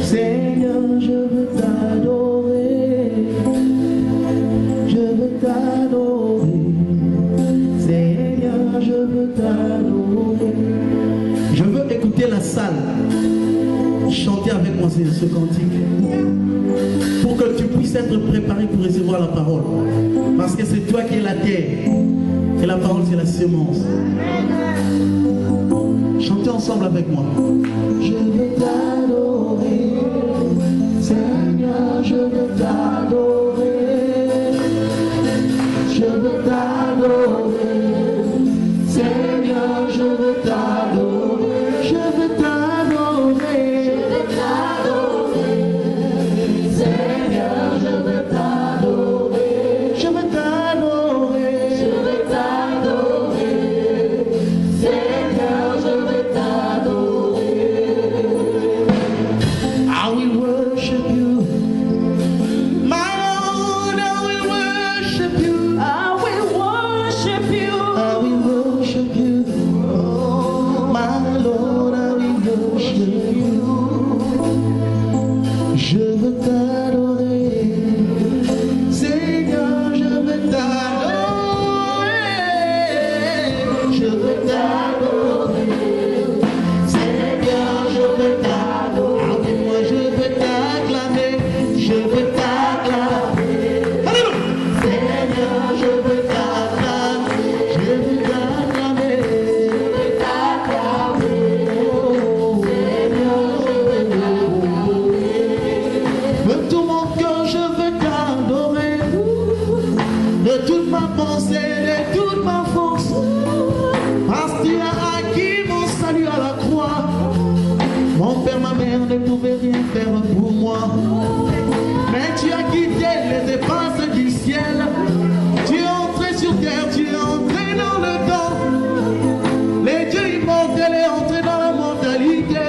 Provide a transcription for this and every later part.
Seigneur, je veux t'adorer. Je veux t'adorer. Seigneur, je veux t'adorer. Je veux écouter la salle chanter avec moi ce cantique pour que tu puisses être préparé pour recevoir la parole, parce que c'est toi qui es la terre et la parole c'est la semence. Chantez ensemble avec moi. Je veux t'adorer, Seigneur, je veux t'adorer. Je veux t'adorer, Seigneur, je veux t'adorer. Je veux t'adorer, Seigneur, je veux t'adorer. Je veux t'adorer, Seigneur, je veux t'adorer. I will worship you, my Lord, I will worship you. I will worship you. I will worship you. Oh, my Lord, I will worship you. Je veux t'adorer, Seigneur, je veux t'adorer. Je veux t'adorer, Seigneur, je veux t'adorer. Moi, je veux t'acclamer, je veux t'acclamer. Alléluia. Seigneur, je veux t'acclamer, je veux t'acclamer, Oh, Seigneur, je veux t'adorer. De tout mon cœur, je veux t'adorer. De toute ma pensée, de toute ma force. Parce que tu as acquis mon salut à la croix. Mon père, ma mère ne pouvaient rien faire pour moi. Mais tu as quitté les dépenses du ciel. Tu es entré sur terre, tu es entré dans le temps. Les dieux immortels est entré dans la mortalité.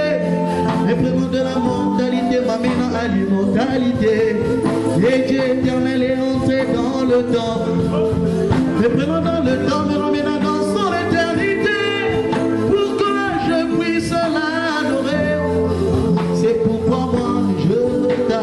Les prémons de la mortalité m'amènent à l'immortalité. Les dieux éternels est entré dans le temps. Les prémons dans le temps me ramènent dans son éternité. Pour que je puisse l'adorer. C'est pourquoi moi je veux t'adorer.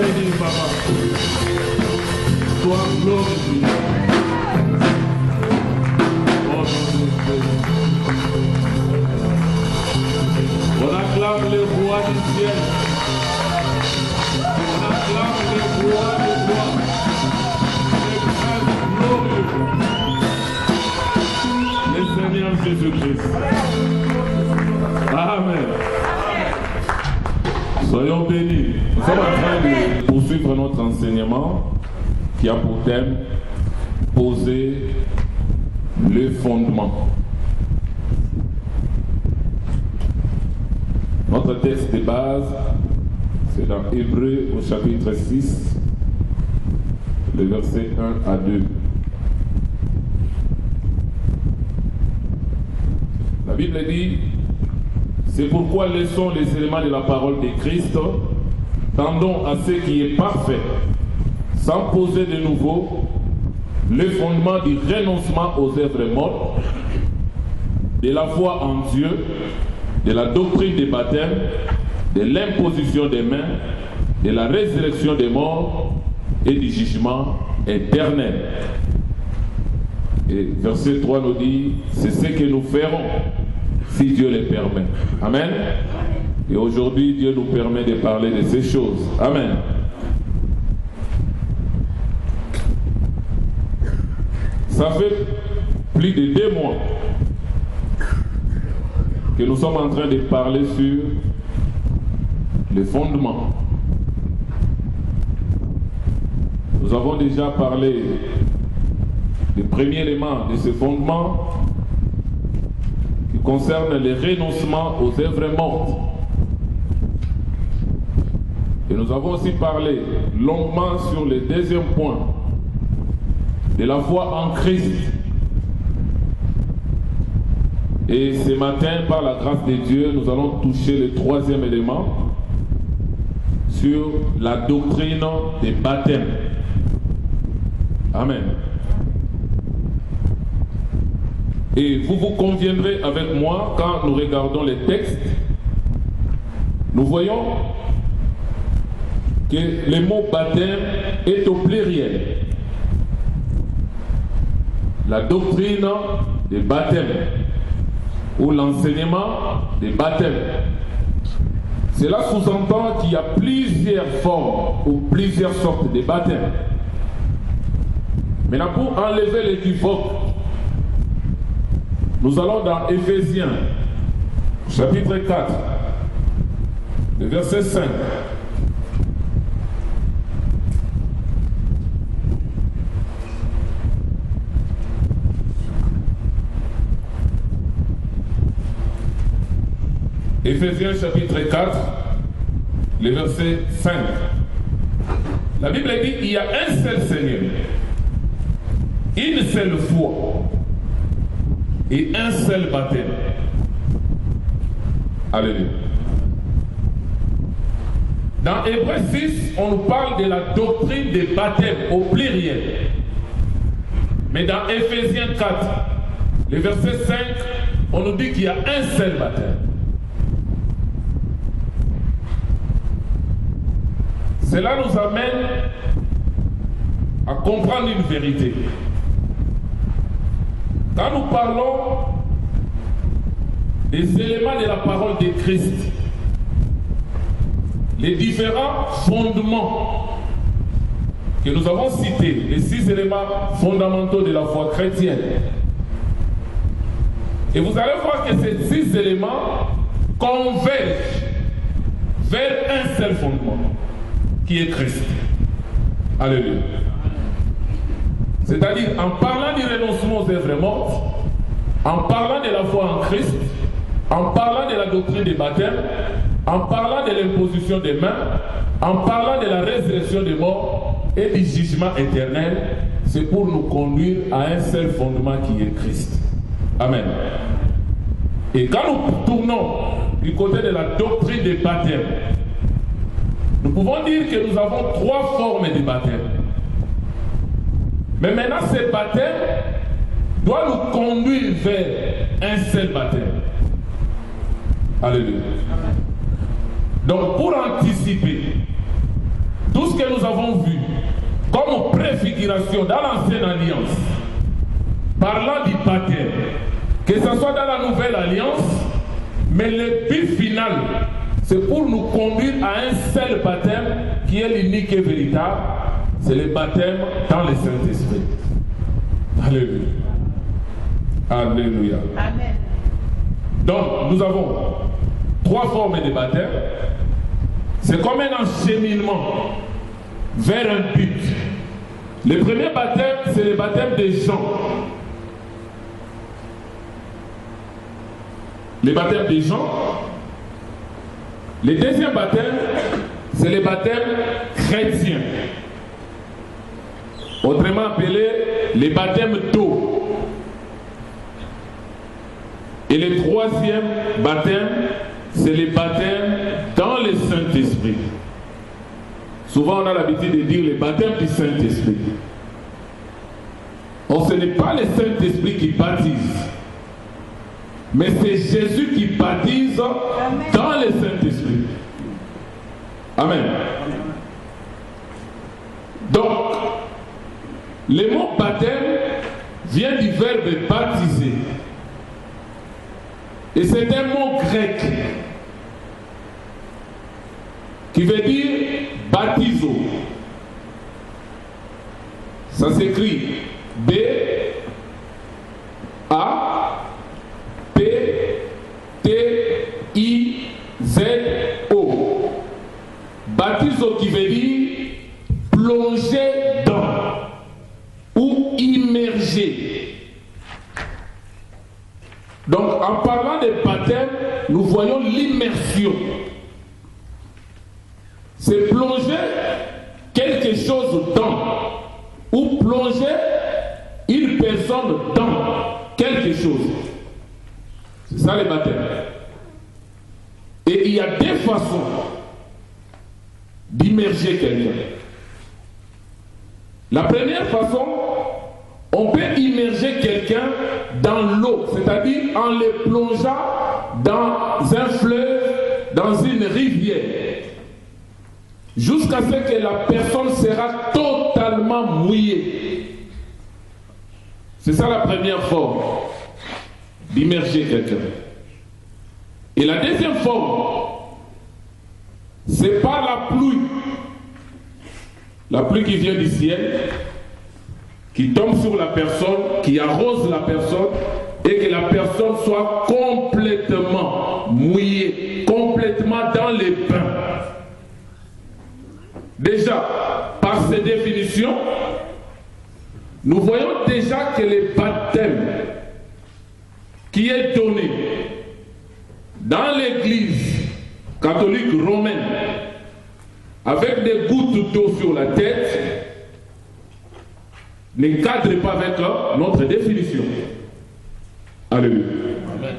béni, papa. Sois glorifié. Oh, on acclame le roi du ciel. On acclame le roi des rois. Le Seigneur Jésus-Christ. Amen. Soyons bénis. Nous sommes en train de poursuivre notre enseignement qui a pour thème poser le fondement. Notre texte de base, c'est dans Hébreux au chapitre 6, le verset 1 à 2. La Bible dit, c'est pourquoi laissons les éléments de la parole de Christ, tendons à ce qui est parfait, sans poser de nouveau le fondement du renoncement aux œuvres mortes, de la foi en Dieu, de la doctrine des baptêmes, de l'imposition des mains, de la résurrection des morts et du jugement éternel. Et verset 3 nous dit, c'est ce que nous ferons si Dieu le permet. Amen. Et aujourd'hui, Dieu nous permet de parler de ces choses. Amen. Ça fait plus de 2 mois que nous sommes en train de parler sur les fondements. Nous avons déjà parlé du premier élément de ce fondement qui concerne le renoncement aux œuvres mortes. Et nous avons aussi parlé longuement sur le deuxième point de la foi en Christ. Et ce matin, par la grâce de Dieu, nous allons toucher le troisième élément sur la doctrine des baptêmes. Amen. Et vous conviendrez avec moi, quand nous regardons les textes, nous voyons que le mot baptême est au pluriel. La doctrine des baptêmes ou l'enseignement des baptêmes. Cela sous-entend qu'il y a plusieurs formes ou plusieurs sortes de baptêmes. Maintenant, pour enlever l'équivoque, nous allons dans Éphésiens, chapitre 4, le verset 5. Éphésiens chapitre 4, le verset 5. La Bible dit qu'il y a un seul Seigneur, une seule foi et un seul baptême. Alléluia. Dans Hébreux 6, on nous parle de la doctrine des baptêmes au pluriel. Mais dans Éphésiens 4, le verset 5, on nous dit qu'il y a un seul baptême. Cela nous amène à comprendre une vérité. Quand nous parlons des éléments de la parole de Christ, les différents fondements que nous avons cités, les 6 éléments fondamentaux de la foi chrétienne, et vous allez voir que ces 6 éléments convergent vers un seul fondement, qui est Christ. Alléluia. C'est-à-dire, en parlant du renoncement aux œuvres mortes, en parlant de la foi en Christ, en parlant de la doctrine des baptêmes, en parlant de l'imposition des mains, en parlant de la résurrection des morts et du jugement éternel, c'est pour nous conduire à un seul fondement qui est Christ. Amen. Et quand nous tournons du côté de la doctrine des baptêmes, nous pouvons dire que nous avons 3 formes de baptême. Mais maintenant, ces baptêmes doivent nous conduire vers un seul baptême. Alléluia. Donc, pour anticiper tout ce que nous avons vu comme préfiguration dans l'ancienne alliance, parlant du baptême, que ce soit dans la nouvelle alliance, mais le but final, c'est pour nous conduire à un seul baptême qui est l'unique et véritable, c'est le baptême dans le Saint-Esprit. Alléluia. Alléluia. Amen. Donc, nous avons 3 formes de baptême. C'est comme un encheminement vers un but. Le premier baptême, c'est le baptême des Jean. Le baptême des Jean. Le deuxième baptême, c'est le baptême chrétien. Autrement appelé le baptême d'eau. Et le troisième baptême, c'est le baptême dans le Saint-Esprit. Souvent on a l'habitude de dire le baptême du Saint-Esprit. Or ce n'est pas le Saint-Esprit qui baptise, mais c'est Jésus qui baptise dans le Saint-Esprit. Amen. Donc, le mot baptême vient du verbe baptiser. Et c'est un mot grec qui veut dire baptizo. Ça s'écrit B-A-P-T-I-Z-O. Baptizo qui veut dire plonger dans ou immerger. Donc en parlant de baptême, nous voyons l'immersion. C'est plonger quelque chose dans ou plonger une personne dans quelque chose. C'est ça le baptême. Et il y a 2 façons d'immerger quelqu'un. La première façon, on peut immerger quelqu'un dans l'eau, c'est-à-dire en le plongeant dans un fleuve, dans une rivière, jusqu'à ce que la personne sera totalement mouillée. C'est ça la première forme d'immerger quelqu'un. Et la deuxième forme, c'est par la pluie qui vient du ciel, qui tombe sur la personne, qui arrose la personne, et que la personne soit complètement mouillée, complètement dans les bains. Déjà, par ces définitions, nous voyons déjà que le baptême qui est donné dans l'église catholique romaine avec des gouttes d'eau sur la tête ne cadre pas avec notre définition. Alléluia. Amen.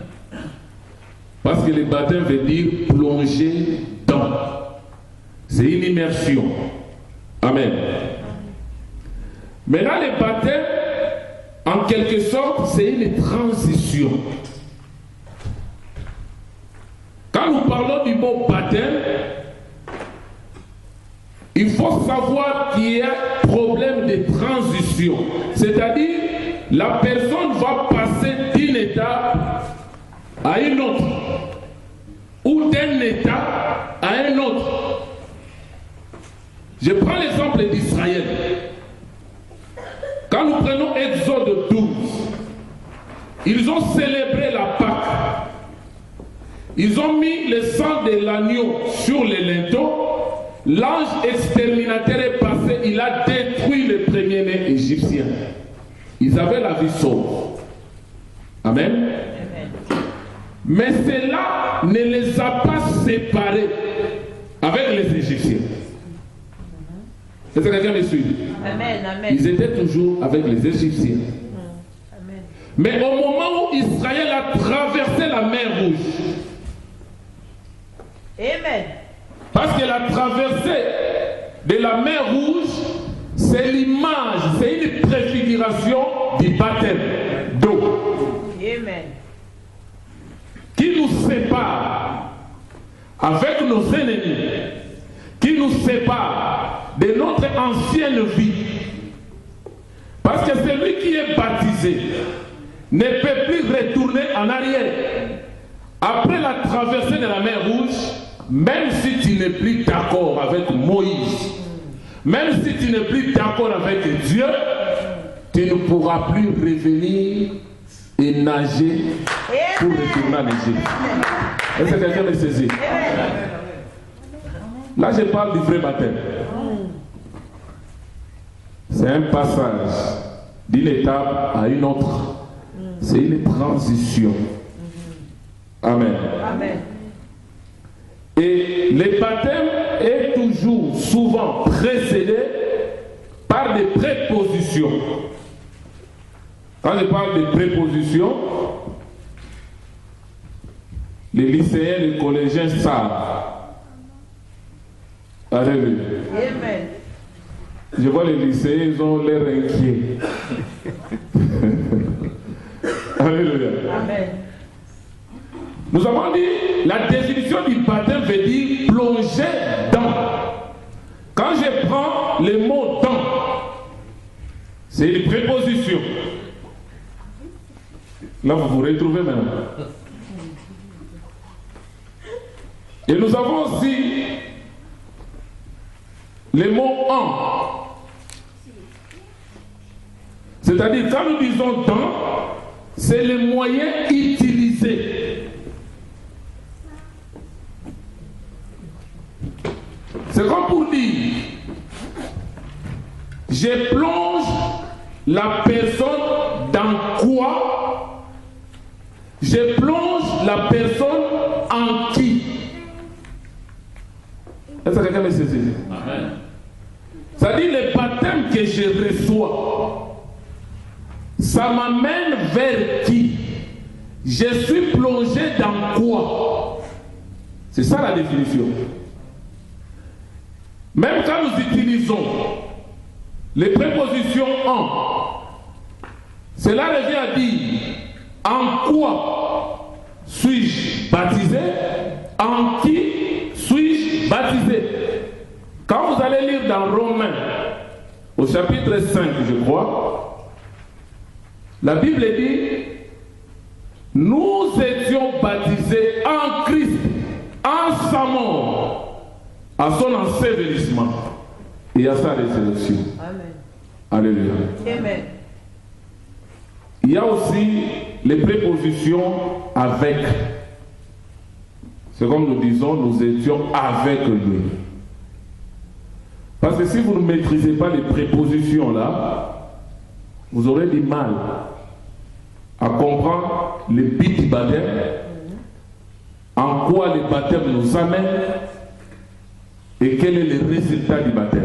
Parce que le baptême veut dire plonger dans. C'est une immersion. Amen. Maintenant, le baptême, en quelque sorte, c'est une transition. Quand nous parlons du mot baptême, il faut savoir qu'il y a un problème de transition. C'est-à-dire, la personne va passer d'une étape à une autre, ou d'un état à un autre. Je prends l'exemple d'Israël. Quand nous prenons Exode 12, ils ont célébré la Pâque. Ils ont mis le sang de l'agneau sur les linteaux. L'ange exterminateur est passé, il a détruit le premier-né égyptien. Ils avaient la vie sauve. Amen. Mais cela ne les a pas séparés avec les Égyptiens. Est-ce que quelqu'un me suit? Amen, amen. Ils étaient toujours avec les Égyptiens. Amen. Mais au moment où Israël a traversé la mer Rouge, Amen. parce que la traversée de la mer Rouge, c'est l'image, c'est une préfiguration du baptême d'eau. Amen. Qui nous sépare avec nos ennemis, qui nous sépare de notre ancienne vie. Parce que celui qui est baptisé ne peut plus retourner en arrière. Après la traversée de la mer Rouge, même si tu n'es plus d'accord avec Moïse, même si tu n'es plus d'accord avec Dieu, tu ne pourras plus revenir et nager pour retourner en Égypte. Est-ce que quelqu'un me saisit? Là, je parle du vrai baptême. C'est un passage d'une étape à une autre. C'est une transition. Amen. Amen. Et le baptême est toujours, souvent précédé par des prépositions. Quand je parle de prépositions, les lycéens, les collégiens savent. Alléluia. Amen. Je vois les lycéens, ils ont l'air inquiets. Alléluia. Amen. Nous avons dit, la définition du baptême veut dire plonger dans. Quand je prends le mot dans, c'est une préposition. Là, vous vous retrouvez maintenant. Et nous avons aussi le mot en. C'est-à-dire, quand nous disons dans, c'est le moyen utilisé. C'est comme pour dire, je plonge la personne dans quoi? Je plonge la personne en qui? Est-ce que quelqu'un me saisit? Amen. C'est-à-dire le baptême que je reçois, ça m'amène vers qui? Je suis plongé dans quoi? C'est ça la définition. Même quand nous utilisons les prépositions en, cela revient à dire en quoi suis-je baptisé? En qui suis-je baptisé? Quand vous allez lire dans Romains, au chapitre 5, je crois, la Bible dit, nous étions baptisés en Christ, en sa mort, à son ensevelissement et à sa résurrection. Amen. Alléluia. Amen. Il y a aussi les prépositions avec. C'est comme nous disons, nous étions avec lui. Parce que si vous ne maîtrisez pas les prépositions là, vous aurez du mal à comprendre le but du baptême, en quoi le baptême nous amène et quel est le résultat du baptême.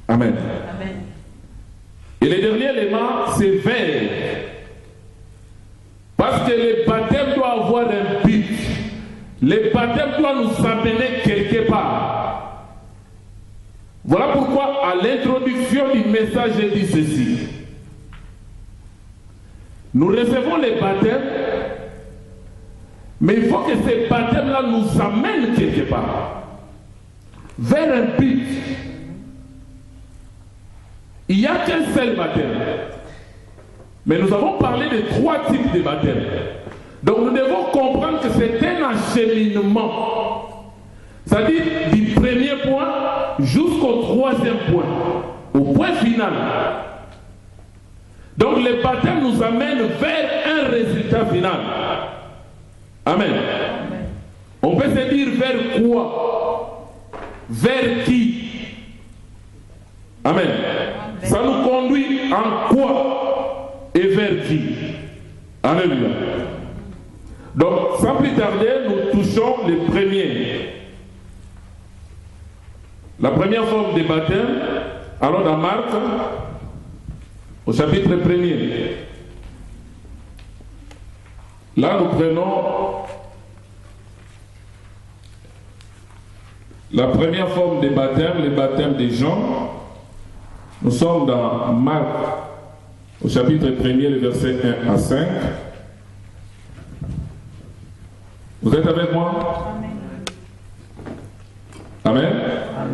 Amen. Amen. Et le dernier élément, c'est vers. Parce que le baptême doit avoir un but. Le baptême doit nous amener quelque part. Voilà pourquoi à l'introduction du message, j'ai dit ceci. Nous recevons le baptême, mais il faut que ce baptême-là nous amène quelque part. Vers un but. Il n'y a qu'un seul baptême. Mais nous avons parlé de 3 types de baptême. Donc nous devons comprendre que c'est un acheminement. C'est-à-dire du premier point jusqu'au 3e point. Au point final. Donc le baptême nous amène vers un résultat final. Amen. Amen. On peut se dire vers quoi? Vers qui? Amen. Amen. Ça nous conduit en quoi et vers qui? Alléluia. Donc, sans plus tarder, nous touchons les premiers. La première forme de baptême, alors dans Marc, au chapitre 1er. Là, nous prenons la première forme de baptême, le baptême des Jean. Nous sommes dans Marc, au chapitre 1er, le verset 1 à 5. Vous êtes avec moi? Amen. Amen.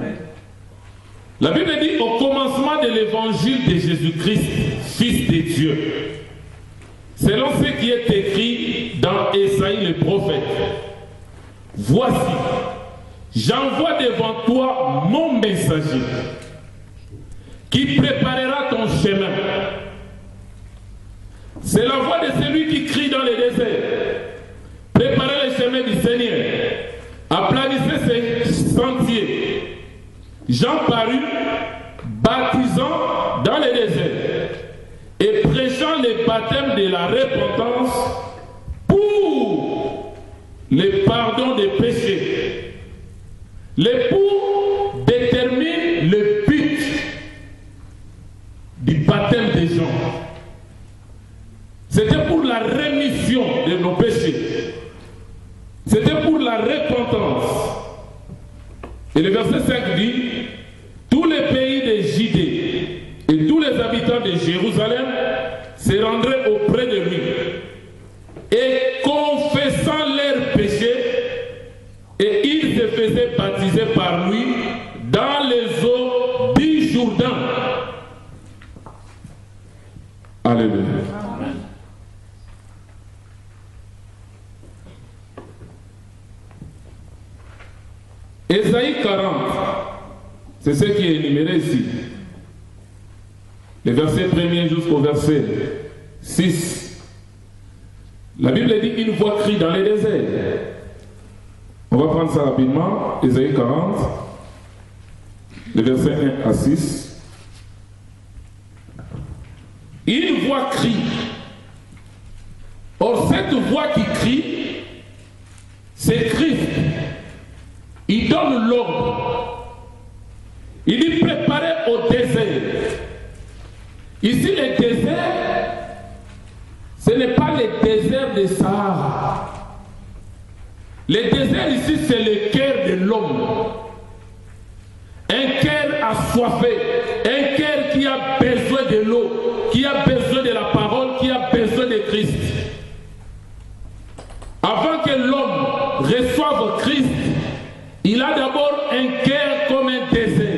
La Bible dit au commencement de l'évangile de Jésus-Christ, Fils de Dieu, selon ce qui est écrit dans Ésaïe le prophète. Voici, j'envoie devant toi mon messager qui préparera ton chemin. C'est la voix de celui qui crie dans les déserts. Préparez le chemin du Seigneur. Aplanissez ses sentiers. Jean parut, baptisant dans les déserts et prêchant le baptême de la repentance pour le pardon des péchés. Le pour détermine le but du baptême des gens. C'était pour la rémission de nos péchés. C'était pour la repentance. Et le verset 5 dit, tous les pays de Judée et tous les habitants de Jérusalem se rendraient auprès de lui et confessant leurs péchés, et ils se faisaient baptiser par lui dans les eaux du Jourdain. Alléluia. Ésaïe 40, c'est ce qui est énuméré ici. Les versets 1er jusqu'au verset 6. La Bible dit une voix crie dans les déserts. On va prendre ça rapidement. Ésaïe 40, les versets 1 à 6. Une voix crie. Or, cette voix qui crie, c'est Christ. Il donne l'ordre. Il dit préparez au désert. Ici, le désert, ce n'est pas le désert de Sahara. Le désert ici, c'est le cœur de l'homme. Un cœur assoiffé, un cœur qui a besoin de l'eau, qui a besoin de la parole, qui a besoin de Christ. Avant que l'homme reçoive Christ, il a d'abord un cœur comme un désert.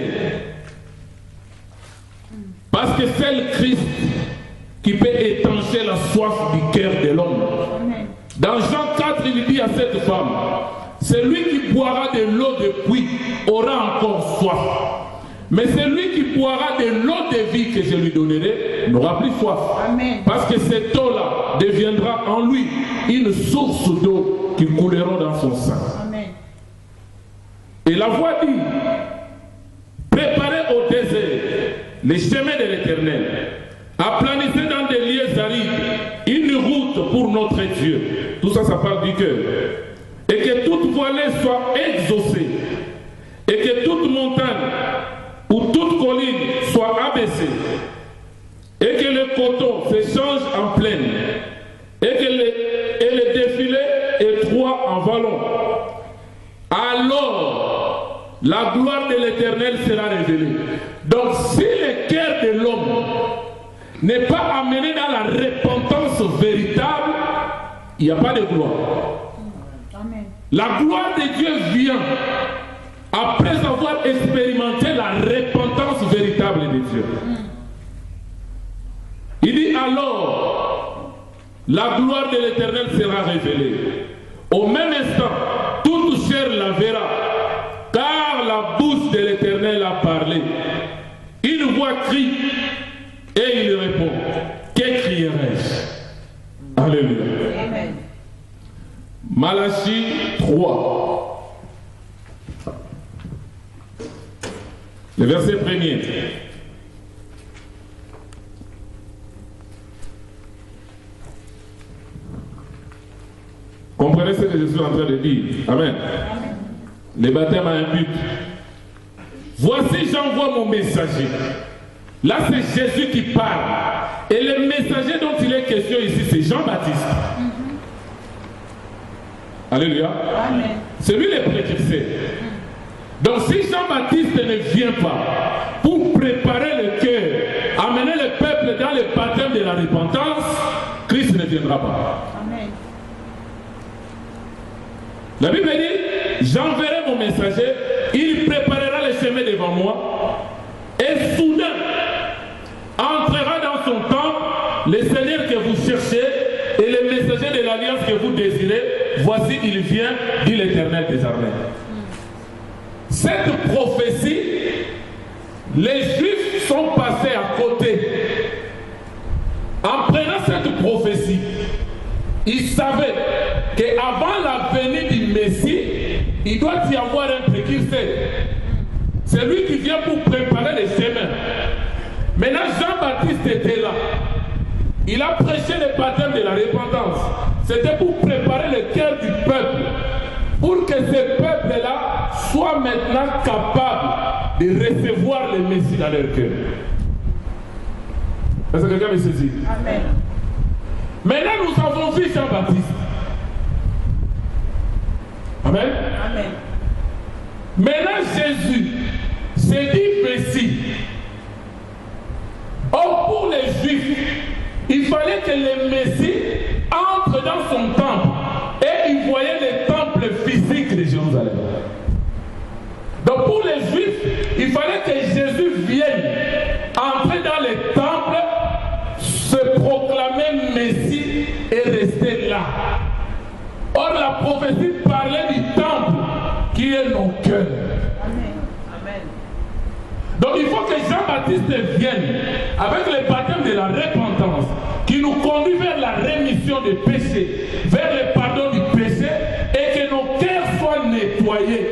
Parce que c'est le Christ qui peut étancher la soif du cœur de l'homme. Dans Jean 4, il dit à cette femme, celui qui boira de l'eau de puits aura encore soif. Mais celui qui boira de l'eau de vie que je lui donnerai n'aura plus soif. Amen. Parce que cette eau-là deviendra en lui une source d'eau qui coulera dans son sein. Amen. Et la voix dit, préparez au désert les chemins de l'Éternel, aplanissez dans des lieux arides une route pour notre Dieu. Tout ça, ça parle du cœur. Et que toute vallée soit exaucée, et que toute montagne ou toute colline soit abaissée, et que le coton se change en plaine, et que le défilé étroit en vallon. Alors, la gloire de l'Éternel sera révélée. Donc, si le cœur de l'homme n'est pas amené dans la repentance véritable, il n'y a pas de gloire. Amen. La gloire de Dieu vient après avoir expérimenté la repentance véritable de Dieu. Il dit alors, la gloire de l'Éternel sera révélée. Au même instant, toute chair la verra, car la bouche de l'Éternel a parlé. Une voix crie, et il répond, que crierai-je? Alléluia. Amen. Malachie 3. Le verset 1er. Comprenez ce que je suis en train de dire. Amen. Le baptême a un but. Voici, j'envoie mon messager. Là, c'est Jésus qui parle. Et le messager dont il est question ici, c'est Jean-Baptiste. Alléluia. C'est lui le précurseur. Donc, si Jean-Baptiste ne vient pas pour préparer le cœur, amener le peuple dans le baptême de la repentance, Christ ne viendra pas. Amen. La Bible dit, j'enverrai mon messager, il préparera le chemin devant moi. l'alliance que vous désirez, voici il vient, dit l'Éternel des armées. Cette prophétie, les Juifs sont passés à côté. En prenant cette prophétie, ils savaient qu'avant la venue du Messie, il doit y avoir un précurseur. C'est lui qui vient pour préparer les chemins. Maintenant, Jean-Baptiste était là. Il a prêché le baptême de la repentance. C'était pour préparer le cœur du peuple. Pour que ce peuple-là soit maintenant capable de recevoir le Messie dans leur cœur. Est-ce que quelqu'un me saisit? Amen. Maintenant, nous avons vu Jean-Baptiste. Amen. Amen. Maintenant, Jésus s'est dit Messie. Or, pour les Juifs, il fallait que le Messie entre dans son temple. Et il voyait le temple physique de Jérusalem. Donc, pour les Juifs, il fallait que Jésus vienne entrer dans le temple, se proclamer Messie et rester là. Or, la prophétie parlait du temple qui est nos cœurs. Amen. Amen. Donc, il faut que Jean-Baptiste vienne avec le baptême de la repentance qui nous conduit vers la rémission des péchés, vers le pardon du péché et que nos cœurs soient nettoyés.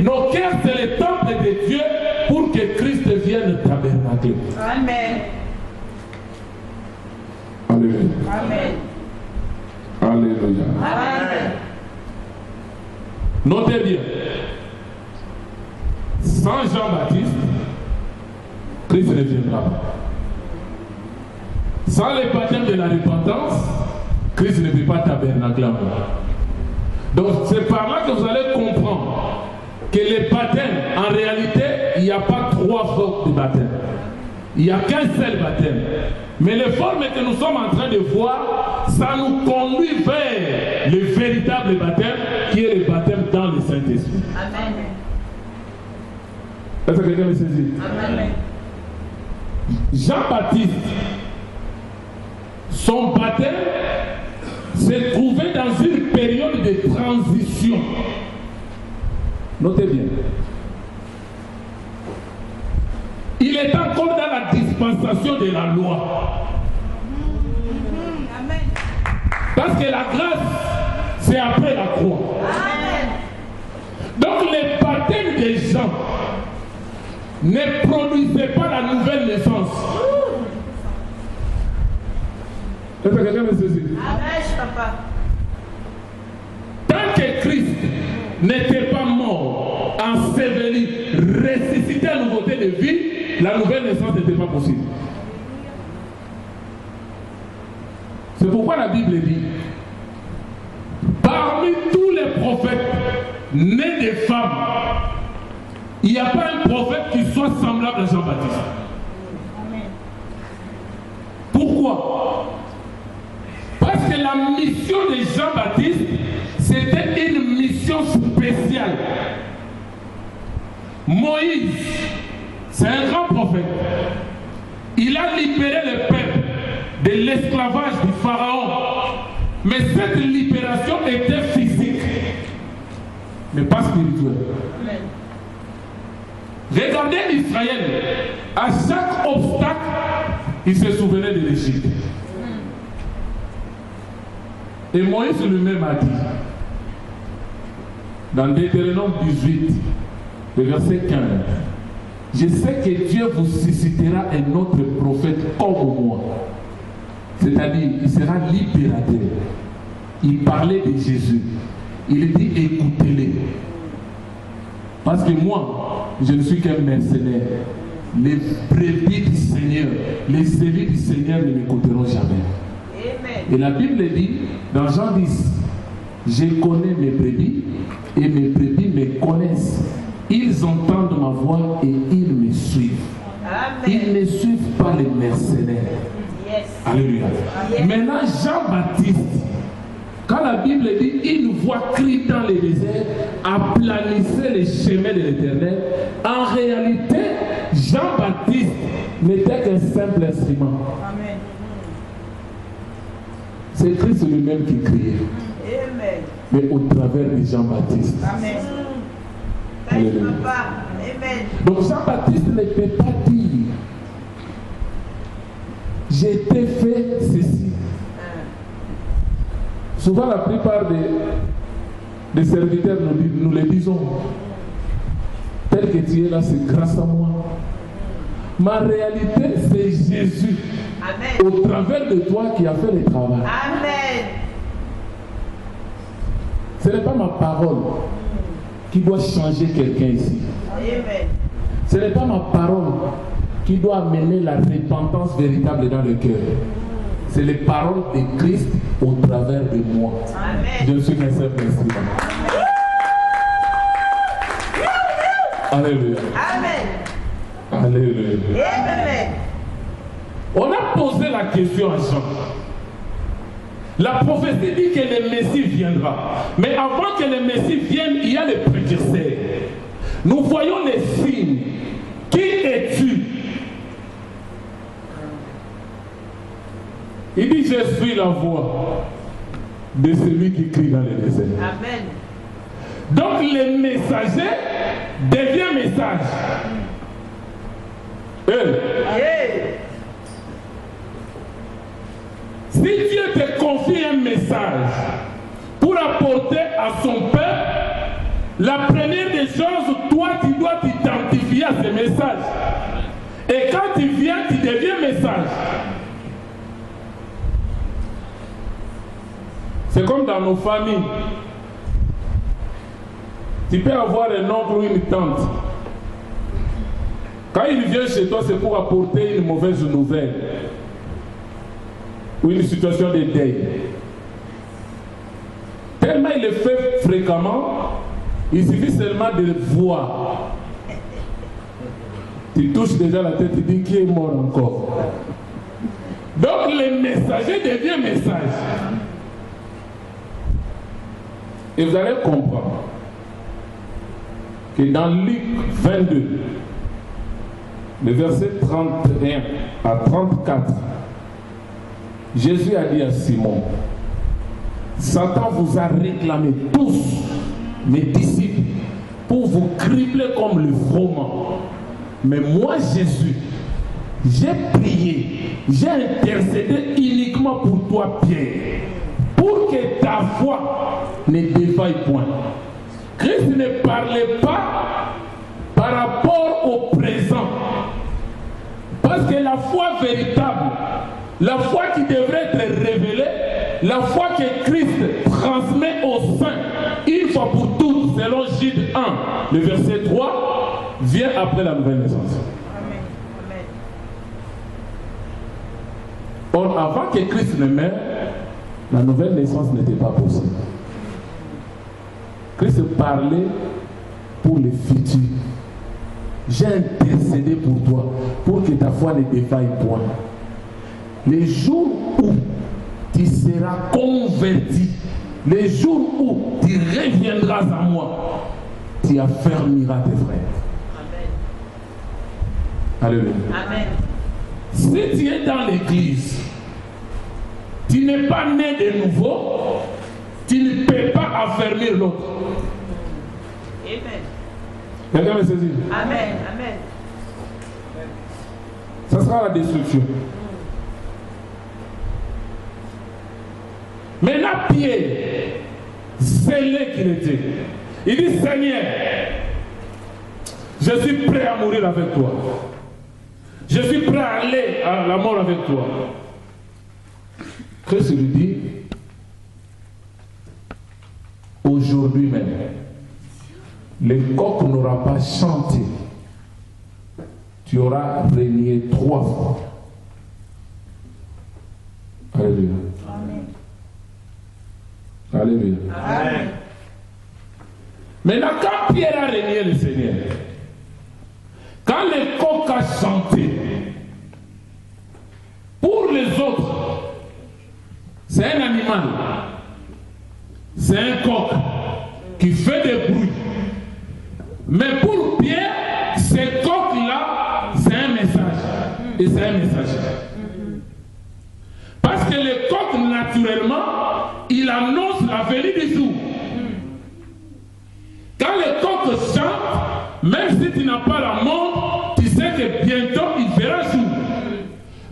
Nos cœurs, c'est le temple de Dieu pour que Christ vienne tabernacle. Amen. Alléluia. Amen. Alléluia. Amen. Notez bien, sans Jean-Baptiste, Christ ne viendra pas. Sans le baptême de la repentance, Christ ne peut pas tabernacler en nous. Donc c'est par là que vous allez comprendre que le baptême, en réalité, il n'y a pas trois formes de baptême. Il n'y a qu'un seul baptême. Mais les formes que nous sommes en train de voir, ça nous conduit vers le véritable baptême, qui est le baptême dans le Saint-Esprit. Amen. Est-ce que quelqu'un me saisit? Amen. Jean-Baptiste, son baptême s'est trouvé dans une période de transition. Notez bien. Il est encore dans la dispensation de la loi. Amen. Parce que la grâce, c'est après la croix. Amen. Donc le baptême des gens ne produisait pas la nouvelle naissance. Est-ce que quelqu'un me saisit? Amen, papa. Tant que Christ n'était pas mort, enseveli, ressuscité à nouveauté de vie, la nouvelle naissance n'était pas possible. C'est pourquoi la Bible dit, parmi tous les prophètes nés de femmes, il n'y a pas un prophète qui soit semblable à Jean-Baptiste. Pourquoi? Parce que la mission de Jean-Baptiste, c'était une mission spéciale. Moïse, c'est un grand prophète. Il a libéré le peuple de l'esclavage du pharaon. Mais cette libération était physique, mais pas spirituelle. Regardez Israël, à chaque obstacle, il se souvenait de l'Égypte. Et Moïse lui-même a dit, dans Deutéronome 18, le verset 15, je sais que Dieu vous suscitera un autre prophète comme moi. C'est-à-dire, il sera libérateur. Il parlait de Jésus. Il dit, écoutez-les. Parce que moi, je ne suis qu'un mercenaire. Les brebis du Seigneur, les élus du Seigneur ne m'écouteront jamais. Amen. Et la Bible dit, dans Jean 10, je connais mes brebis et mes brebis me connaissent. Ils entendent ma voix et ils me suivent. Amen. Ils ne suivent pas les mercenaires. Yes. Alléluia. Yes. Maintenant, Jean-Baptiste, quand la Bible dit, une voix crie dans le désert, aplanissez les chemins de l'Éternel, en réalité, Jean-Baptiste n'était qu'un simple instrument. Amen. C'est Christ lui-même qui criait. Amen. Mais au travers de Jean-Baptiste. Amen. Alléluia. Amen. Donc Jean-Baptiste ne peut pas dire j'ai été fait ceci. Souvent la plupart des serviteurs nous le disons. Tel que tu es là, c'est grâce à moi. Ma réalité, c'est Jésus. Amen. Au travers de toi qui a fait le travail. Amen. Ce n'est pas ma parole qui doit changer quelqu'un ici. Amen. Ce n'est pas ma parole qui doit amener la repentance véritable dans le cœur. C'est les paroles de Christ au travers de moi. Amen. Je suis un simple instrument. Alléluia. Amen. Alléluia. Amen. On a posé la question à Jean. La prophétie dit que le Messie viendra. Mais avant que le Messie vienne, il y a les précurseurs. Nous voyons les signes. Qui es-tu? Il dit, je suis la voix de celui qui crie dans le désert. Amen. Donc le messager devient message. Si Dieu te confie un message pour apporter à son peuple, la première des choses, toi tu dois t'identifier à ce message. Et quand tu viens, tu deviens message. C'est comme dans nos familles. Tu peux avoir un oncle ou une tante. Quand il vient chez toi, c'est pour apporter une mauvaise nouvelle ou une situation de deuil. Tellement il le fait fréquemment, il suffit seulement de le voir. Tu touches déjà la tête, tu dis qui est mort encore. Donc le messager devient message. Et vous allez comprendre que dans Luc 22, le verset 31 à 34, Jésus a dit à Simon, Satan vous a réclamé tous, mes disciples, pour vous cribler comme le froment. Mais moi, Jésus, j'ai prié, j'ai intercédé uniquement pour toi, Pierre, pour que ta foi ne défaille point. Christ ne parlait pas par rapport au présent. Parce que la foi véritable, la foi qui devrait être révélée, la foi que Christ transmet aux saints, une fois pour toutes, selon Jude 1, le verset 3, vient après la nouvelle naissance. Amen. Or, avant que Christ ne meure, la nouvelle naissance n'était pas possible. Christ parlait pour le futur. J'ai intercédé pour toi, pour que ta foi ne défaille point. Les jours où tu seras converti, les jours où tu reviendras à moi, tu affermiras tes frères. Amen. Alléluia. Amen. Si tu es dans l'église, tu n'es pas né de nouveau, tu ne peux pas affermir l'autre. Amen. Quelqu'un me saisit? Amen. Amen. Ça sera la destruction. Maintenant, Pierre, zélé qu'il était, il dit, Seigneur, je suis prêt à mourir avec toi. Je suis prêt à aller à la mort avec toi. Christ lui dit, aujourd'hui même, le coq n'aura pas chanté. Tu auras régné 3 fois. Alléluia. Amen. Alléluia. Amen. Maintenant, quand Pierre a régné le Seigneur, quand le coq a chanté, pour les autres, c'est un animal, c'est un coq qui fait des bruits. Mais pour Pierre, ce coq-là, c'est un message. Et c'est un message. Parce que le coq, naturellement, naturellement, il annonce la venue du jour. Quand le coq chante, même si tu n'as pas la montre, tu sais que bientôt il verra jour.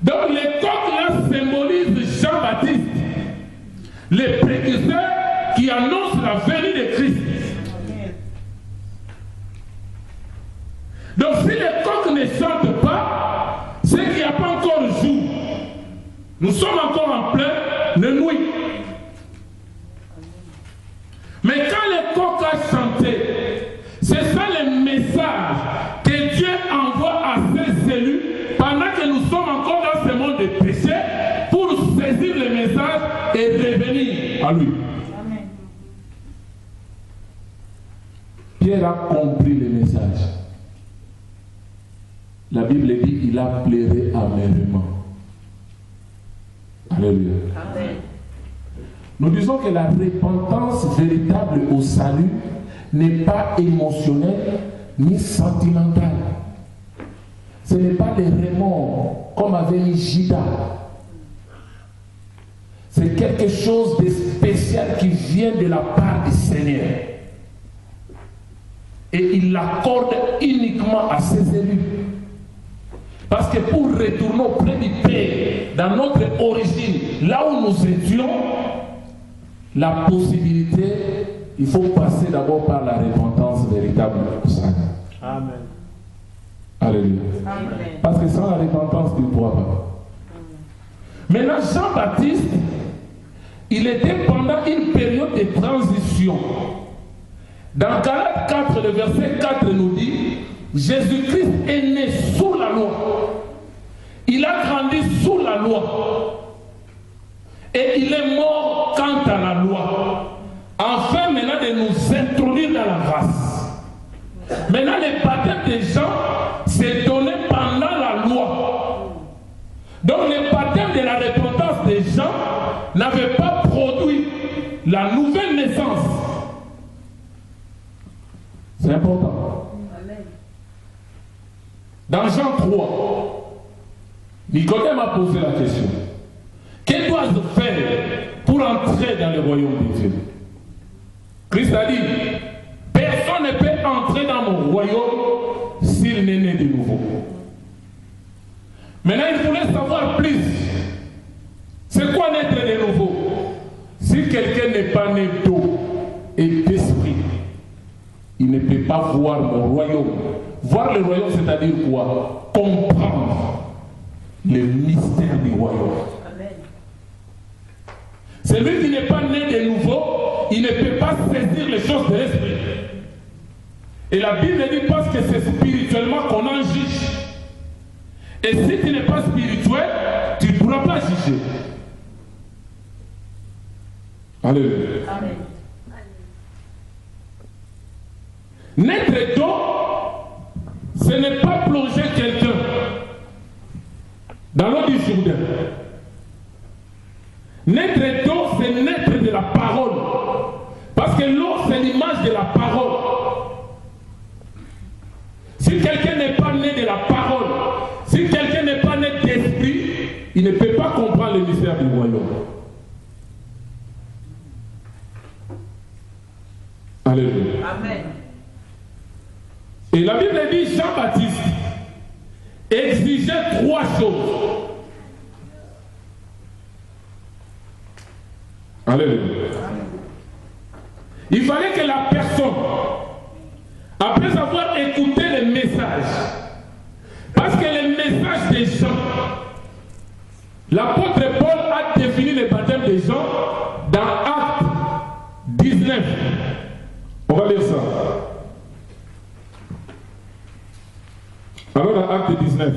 Donc le coq là symbolise Jean-Baptiste, le précurseur qui annonce la venue de Christ. Donc si le coq ne chante pas, c'est qu'il n'y a pas encore jour. Nous sommes encore en pleine nuit. Mais quand le coq a chanté, c'est ça le message que Dieu envoie à ses élus pendant que nous sommes encore dans ce monde de péché pour saisir le message et revenir à lui. Amen. Pierre a compris le message. La Bible dit il a pleuré amèrement. Alléluia. Amen. Nous disons que la repentance véritable au salut n'est pas émotionnelle ni sentimentale. Ce n'est pas des remords comme avait mis Judas. C'est quelque chose de spécial qui vient de la part du Seigneur. Et il l'accorde uniquement à ses élus. Parce que pour retourner auprès du Père, dans notre origine, là où nous étions, la possibilité, il faut passer d'abord par la repentance véritable au salut. Amen. Alléluia. Amen. Parce que sans la repentance, tu ne pourras pas. Maintenant, Jean-Baptiste, il était pendant une période de transition. Dans Galates 4, le verset 4 nous dit, Jésus-Christ est né sous la loi. Il a grandi sous la loi. Et il est mort quant à la loi. Enfin, maintenant, de nous introduire dans la grâce. Maintenant, le baptême des gens s'est donné pendant la loi. Donc, le baptême de la repentance des gens n'avait pas produit la nouvelle naissance. C'est important. Amen. Dans Jean 3, Nicodème a posé la question. Que dois-je faire pour entrer dans le royaume de Dieu? Christ a dit, personne ne peut entrer dans mon royaume s'il n'est né de nouveau. Maintenant, il voulait savoir plus. C'est quoi naître de nouveau? Si quelqu'un n'est pas né d'eau et d'esprit, il ne peut pas voir mon royaume. Voir le royaume, c'est-à-dire quoi? Comprendre le mystère du royaume. Amen. Celui qui n'est pas né de nouveau, il ne peut pas saisir les choses de l'esprit. Et la Bible dit parce que c'est spirituellement qu'on en juge. Et si tu n'es pas spirituel, tu ne pourras pas juger. Alléluia. Amen. Naître d'eau, ce n'est pas plonger quelqu'un dans l'eau du Jourdain. Naître d'eau, c'est naître de la parole. Parce que l'eau, c'est l'image de la parole. Si quelqu'un n'est pas né de la parole, si quelqu'un n'est pas né d'esprit, il ne peut pas comprendre le mystère du royaume. Alléluia. Amen. Et la Bible dit Jean-Baptiste exigeait trois choses. Alléluia. Il fallait que la personne, après avoir écouté le message, parce que le message des gens, l'apôtre Paul a défini le baptême des gens dans Actes 19. On va lire ça. Alors dans Acte 19.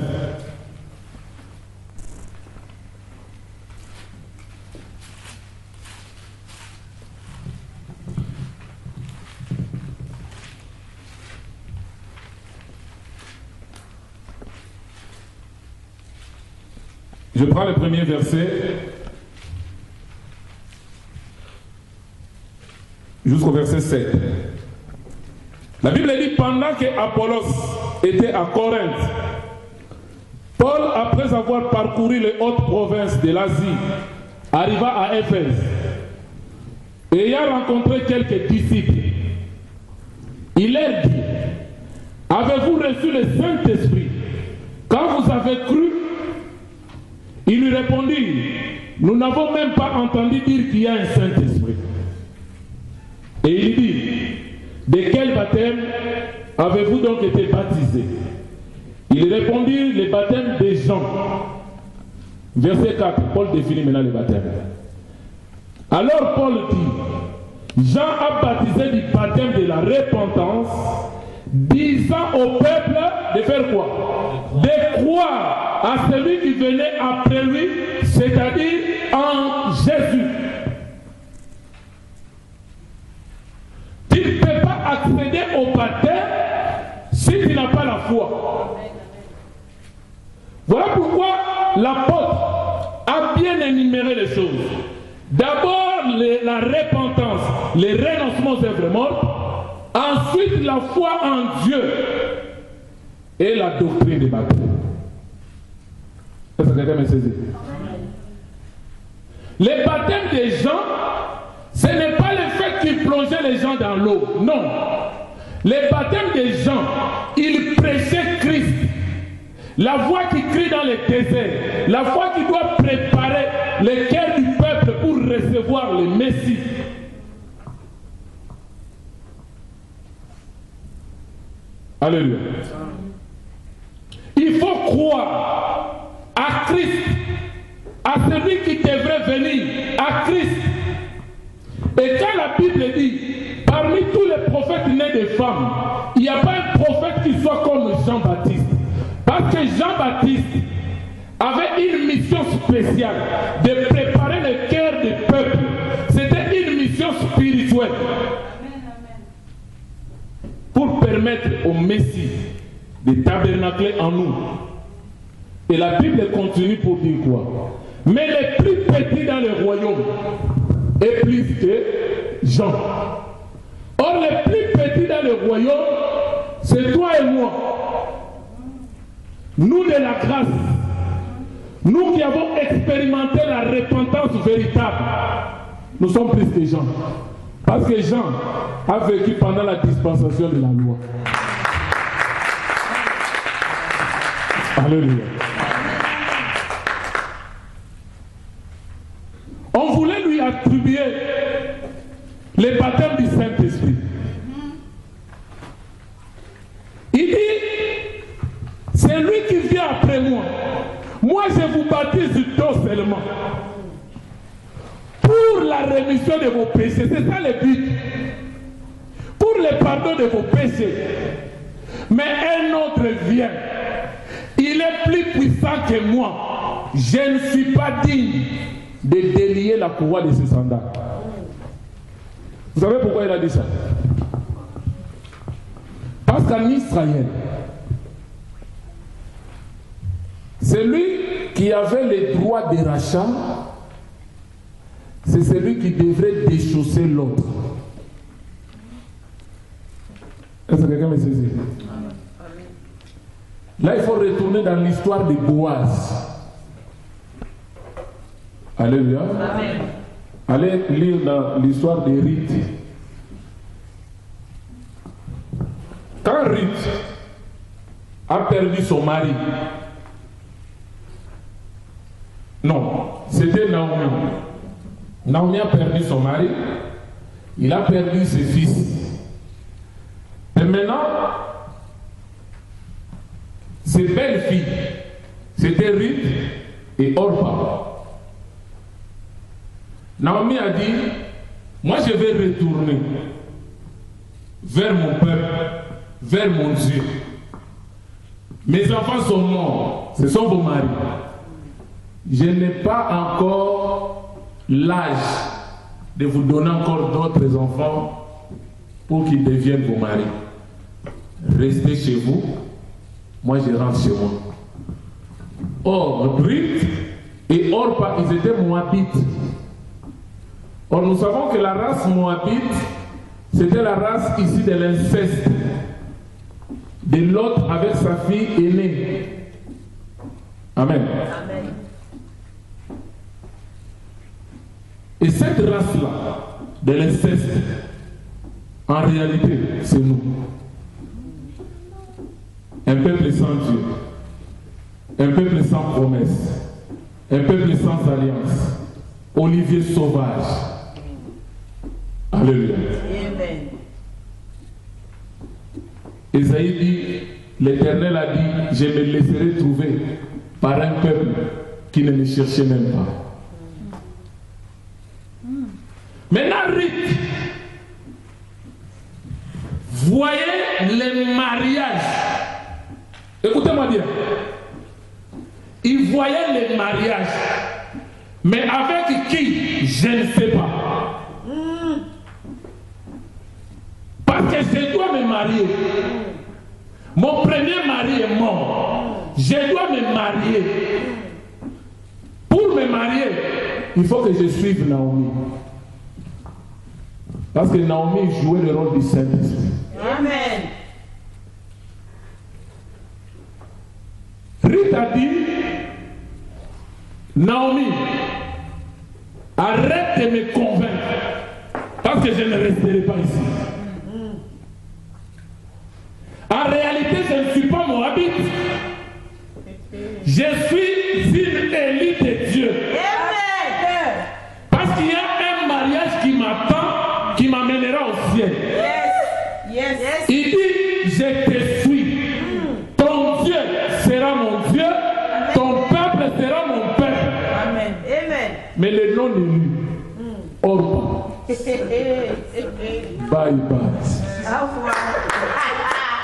Je prends le premier verset jusqu'au verset 7. La Bible dit pendant que Apollos était à Corinthe, Paul, après avoir parcouru les hautes provinces de l'Asie arriva à Éphèse. Ayant rencontré quelques disciples, il leur dit, avez-vous reçu le Saint-Esprit quand vous avez cru? Ils lui répondirent, nous n'avons même pas entendu dire qu'il y a un Saint-Esprit. Et il dit, de quel baptême avez-vous donc été baptisés? Ils répondirent, le baptême de Jean. Verset 4, Paul définit maintenant le baptême. Alors Paul dit, Jean a baptisé du baptême de la repentance, disant au peuple de faire quoi? De croire à celui qui venait après lui, c'est-à-dire en Jésus. Tu ne peux pas accéder au baptême si tu n'as pas la foi. Voilà pourquoi l'apôtre a bien énuméré les choses. D'abord la repentance, les renoncements aux œuvres mortes. Ensuite la foi en Dieu et la doctrine des baptêmes. Est-ce que quelqu'un me saisit? Le baptême des gens, ce n'est pas le fait qu'ils plongeaient les gens dans l'eau. Non. Le baptême des gens, ils prêchaient Christ. La voix qui crie dans le désert, la voix qui doit préparer le cœur du peuple pour recevoir le Messie. Alléluia. Il faut croire à Christ, à celui qui devrait venir, à Christ. Et quand la Bible dit, parmi tous les prophètes nés de femmes, il n'y a pas un prophète qui soit comme Jean-Baptiste. Parce que Jean-Baptiste avait une mission spéciale de préparer le cœur du peuple. C'était une mission spirituelle. Pour permettre au Messie de tabernacler en nous. Et la Bible continue pour dire quoi? Mais le plus petit dans le royaume est plus que Jean. Or, le plus petit dans le royaume, c'est toi et moi. Nous de la grâce, nous qui avons expérimenté la repentance véritable, nous sommes plus que Jean. Parce que Jean a vécu pendant la dispensation de la loi. Alléluia. On voulait lui attribuer le baptême du Saint-Esprit. Il dit, c'est lui qui vient après moi. Moi, je vous baptise d'eau seulement. Pour la rémission de vos péchés. C'est ça le but. Pour le pardon de vos péchés. Mais un autre vient. Il est plus puissant que moi. Je ne suis pas digne de délier la courroie de ses sandales. Vous savez pourquoi il a dit ça? Parce qu'en Israël, celui qui avait les droits de rachat, c'est celui qui devrait déchausser l'autre. Est-ce que quelqu'un me saisit? Là, il faut retourner dans l'histoire de Boaz. Alléluia. Amen. Allez lire dans l'histoire de Ruth. Quand Ruth a perdu son mari, non, c'était Naomi. Naomi a perdu son mari, il a perdu ses fils. Et maintenant, ses belles filles, c'était Ruth et Orpah. Naomi a dit, moi je vais retourner vers mon peuple, vers mon Dieu. Mes enfants sont morts, ce sont vos maris. Je n'ai pas encore l'âge de vous donner encore d'autres enfants pour qu'ils deviennent vos maris. Restez chez vous, moi je rentre chez moi. Or, Ruth et Orpah, ils étaient moabites. Or, nous savons que la race moabite, c'était la race ici de l'inceste, de Lot avec sa fille aînée. Amen. Amen. Et cette race-là, de l'inceste, en réalité, c'est nous. Un peuple sans Dieu, un peuple sans promesse, un peuple sans alliance, olivier sauvage. Alléluia. Amen. Esaïe dit, l'Éternel a dit, je me laisserai trouver par un peuple qui ne me cherchait même pas. Maintenant, Ruth, voyez les mariages. Écoutez-moi bien. Il voyait les mariages. Mais avec qui? Je ne sais pas. Parce que je dois me marier. Mon premier mari est mort. Je dois me marier. Pour me marier, il faut que je suive Naomi. Parce que Naomi jouait le rôle du Saint-Esprit. Amen. Ruth a dit, Naomi, arrête de me convaincre. Parce que je ne resterai pas ici. En réalité, je ne suis pas moabite. Je suis une élite de Dieu. Amen. Parce qu'il y a un mariage qui m'attend, qui m'amènera au ciel. Yes. Yes. Il dit, je te suis. Ton Dieu sera mon Dieu. Ton peuple sera mon peuple. Amen. Amen. Mais le nom de lui, Orba. Bye bye.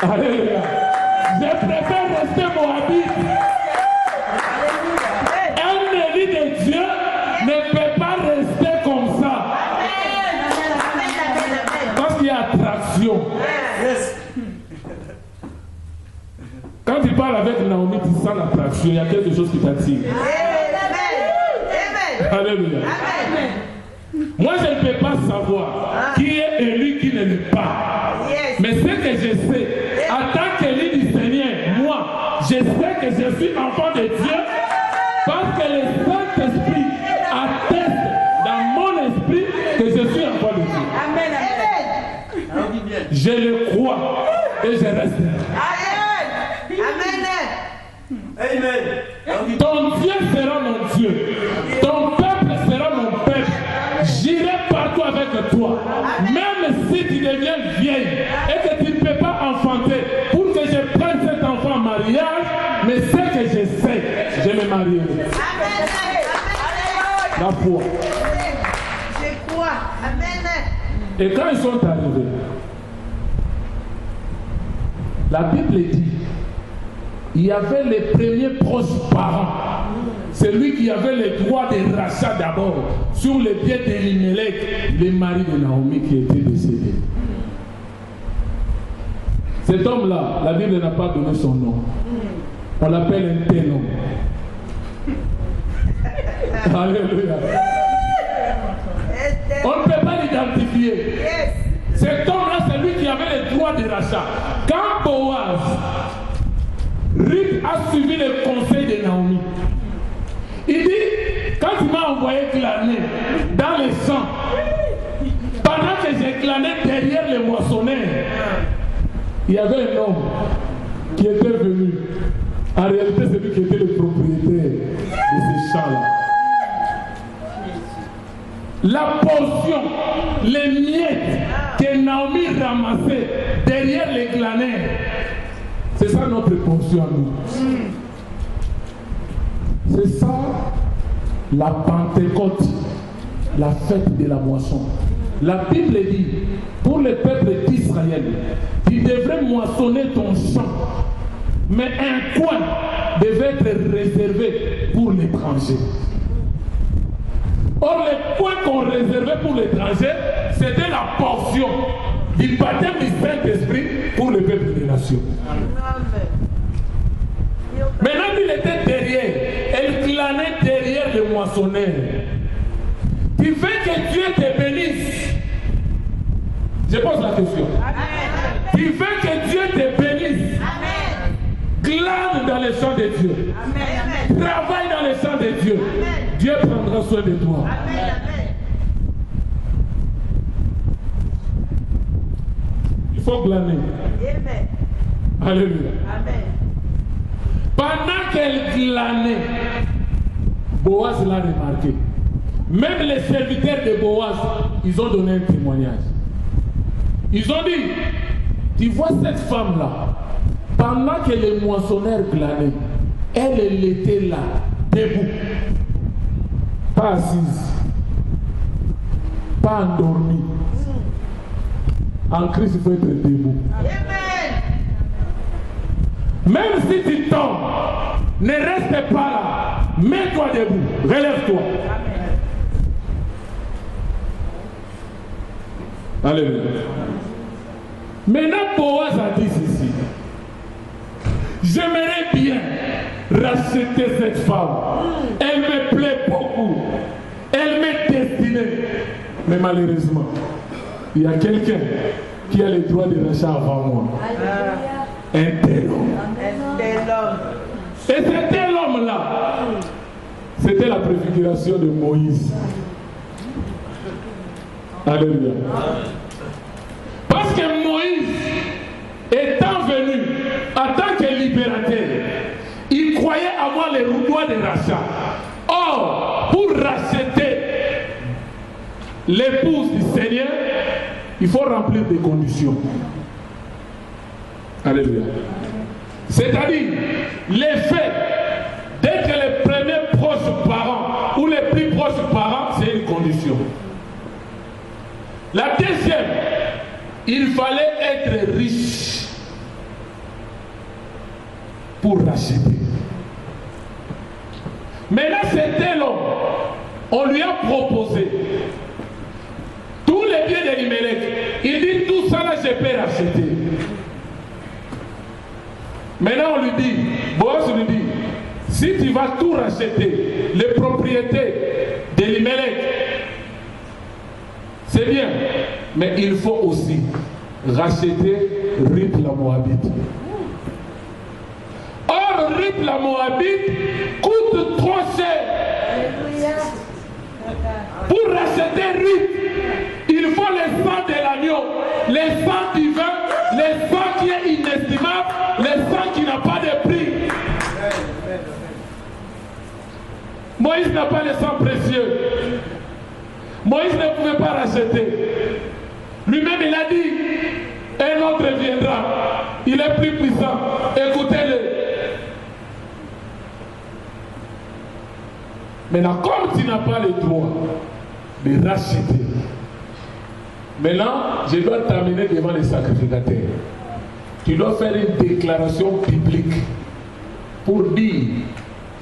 Alléluia. Je préfère rester moabite. Un élu de Dieu ne peut pas rester comme ça. Parce qu'il y a attraction. Quand tu parles avec Naomi, tu sens l'attraction. Il y a quelque chose qui t'attire. Alléluia. Moi, je ne peux pas savoir qui est élu, qui ne l'est pas. Mais ce que je sais, en tant qu'élu du Seigneur, moi, je sais que je suis enfant de Dieu parce que le Saint-Esprit atteste dans mon esprit que je suis enfant de Dieu. Amen. Je le crois et je reste. Amen. Ton Dieu sera mon Dieu. Ton peuple sera mon peuple. J'irai partout avec toi. Même si tu deviens vieille et que tu ne peux pas enfanter, pour que je prenne cet enfant en mariage, mais ce que je sais, je me marierai. La foi. Je crois. Amen. Et quand ils sont arrivés, la Bible dit, il y avait les premiers proches parents. C'est lui qui avait le droit de rachat d'abord sur les pieds d'Elimelech, le mari de Naomi qui était décédé. Cet homme-là, la Bible n'a pas donné son nom. On l'appelle un tel homme. Alléluia. On ne peut pas l'identifier. Cet homme-là, c'est lui qui avait le droit de rachat. Quand Boaz, Ruth a suivi le conseil de Naomi. Il dit, quand tu m'as envoyé glaner dans les champs, pendant que j'ai glané derrière les moissonneurs, il y avait un homme qui était venu. En réalité, c'est lui qui était le propriétaire de ces champs-là. La portion, les miettes que Naomi ramassait derrière les glaneurs, c'est ça notre portion à nous. C'est ça la Pentecôte, la fête de la moisson. La Bible dit, pour le peuple d'Israël, tu devrais moissonner ton champ, mais un coin devait être réservé pour l'étranger. Or, le coin qu'on réservait pour l'étranger, c'était la portion du baptême du Saint-Esprit pour le peuple des nations. Maintenant qu'il était derrière, elle clanait derrière le moissonneur. Tu veux que Dieu te bénisse? Je pose la question. Amen. Tu veux que Dieu te bénisse? Amen. Glane dans les champs de Dieu. Amen. Travaille dans les champs de Dieu. Amen. Dieu prendra soin de toi. Amen. faut glaner. Amen. Alléluia. Amen. Pendant qu'elle glanait, Boaz l'a remarqué. Même les serviteurs de Boaz, ils ont donné un témoignage. Ils ont dit, tu vois cette femme-là, pendant que les moissonneurs glanaient, elle était là, debout, pas assise, pas endormie. En Christ, il faut être debout. Amen. Même si tu tombes, ne reste pas là. Mets-toi debout, relève-toi. Alléluia. Maintenant, Boaz a dit ceci. J'aimerais bien racheter cette femme. Elle me plaît beaucoup. Elle m'est destinée. Mais malheureusement, il y a quelqu'un qui a le droit de rachat avant moi. Un tel homme. Un tel homme. Et cet tel homme-là, c'était la préfiguration de Moïse. Alléluia. Parce que Moïse, étant venu en tant que libérateur, il croyait avoir les droits de rachat. Or, pour racheter l'épouse du Seigneur, il faut remplir des conditions. Alléluia. C'est-à-dire, les faits d'être les premiers proches parents ou les plus proches parents, c'est une condition. La deuxième, il fallait être riche pour racheter. Mais là, c'était l'homme. On lui a proposé tous les biens d'Elimelech. Il dit, tout ça là, je peux racheter. Maintenant, on lui dit, Boaz lui dit, si tu vas tout racheter, les propriétés d'Elimelech, c'est bien, mais il faut aussi racheter Ruth la Moabite. Or, Ruth la Moabite coûte trop cher. Pour racheter Ruth, il faut le sang de l'agneau, le sang du vin, le sang qui est inestimable, le sang qui n'a pas de prix. Moïse n'a pas le sang précieux. Moïse ne pouvait pas racheter. Lui-même, il a dit, un autre viendra. Il est plus puissant. Écoutez-le. Maintenant, comme tu n'as pas le droit de racheter, maintenant, je dois t'amener devant les sacrificateurs. Tu dois faire une déclaration publique pour dire,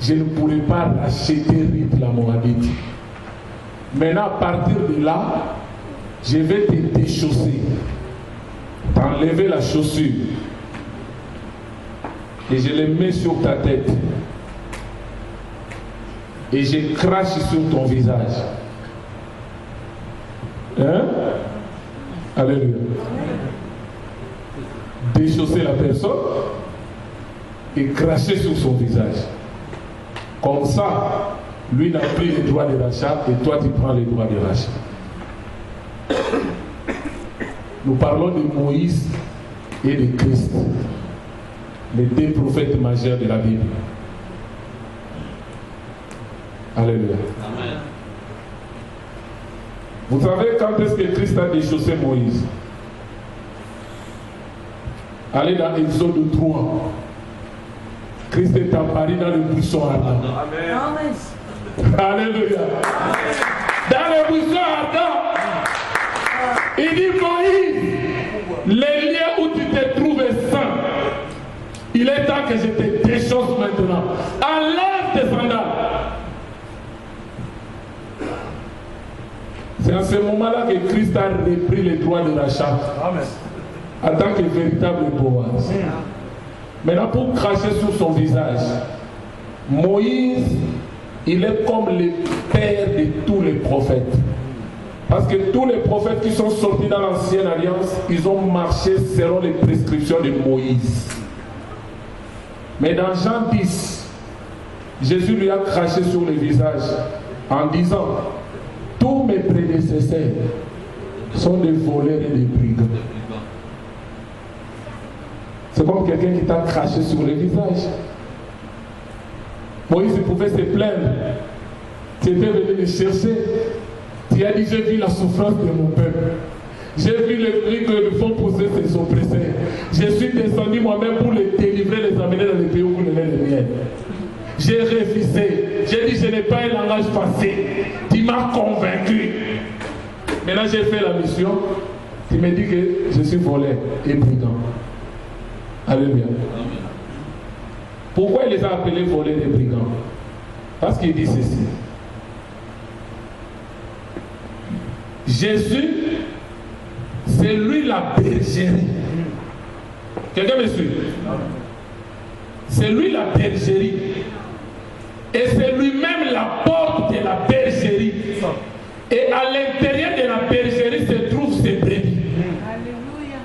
je ne pourrai pas racheter Ruth la Moabite. Maintenant, à partir de là, je vais te déchausser, t'enlever la chaussure et je les mets sur ta tête et je crache sur ton visage. Hein? Alléluia. Déchausser la personne et cracher sur son visage. Comme ça, lui n'a pris les droits de rachat et toi tu prends les droits de rachat. Nous parlons de Moïse et de Christ, les deux prophètes majeurs de la Bible. Alléluia. Amen. Vous savez quand est-ce que Christ a déchaussé Moïse? Allez dans Exode 3. Christ est apparu dans le buisson ardent. Amen. Alléluia. Dans le buisson ardent, il dit Moïse, les lieux où tu te trouves saint, il est temps que je te déchausse maintenant. Enlève tes sandales. C'est à ce moment-là que Christ a repris les droits de rachat en tant que véritable Boaz. Maintenant, pour cracher sur son visage, Moïse, il est comme le père de tous les prophètes. Parce que tous les prophètes qui sont sortis dans l'ancienne alliance, ils ont marché selon les prescriptions de Moïse. Mais dans Jean 10, Jésus lui a craché sur le visage en disant, tous mes prédécesseurs sont des voleurs et des brigands. C'est comme quelqu'un qui t'a craché sur le visage. Moïse pouvait se plaindre. Tu étais venu le chercher. Tu as dit, j'ai vu la souffrance de mon peuple. J'ai vu le cri que le font pousser ses oppresseurs. Je suis descendu moi-même pour les délivrer, les amener dans les pays où vous levez les miens. J'ai refusé. J'ai dit, je n'ai pas un langage facile. Tu m'as convaincu. Maintenant, j'ai fait la mission. Tu me dis que je suis voleur et brigand. Alléluia. Pourquoi il les a appelés voleurs et brigands? Parce qu'il dit ceci. Jésus, c'est lui la bergerie. Quelqu'un me suit? C'est lui la bergerie. Et c'est lui-même la porte de la bergerie. Et à l'intérieur de la bergerie se trouvent ses brebis. Alléluia.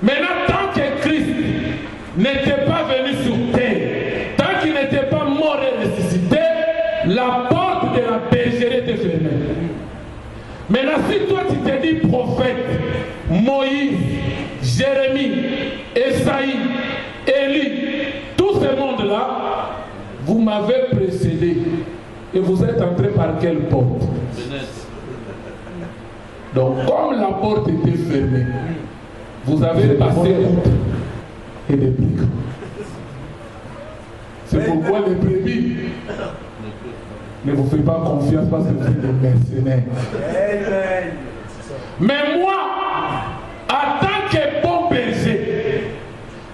Maintenant, tant que Christ n'était pas venu sur terre, tant qu'il n'était pas mort et ressuscité, la porte de la bergerie était fermée. Maintenant, si toi tu te dis prophète, Moïse, Jérémie, Esaïe, Élie, tout ce monde-là, vous m'avez précédé. Et vous êtes entré par quelle porte? Donc, comme la porte était fermée, vous avez passé outre et des brigands. C'est pourquoi les brebis ne vous faites pas confiance parce que vous êtes des mercenaires. Mais moi, en tant que bon berger,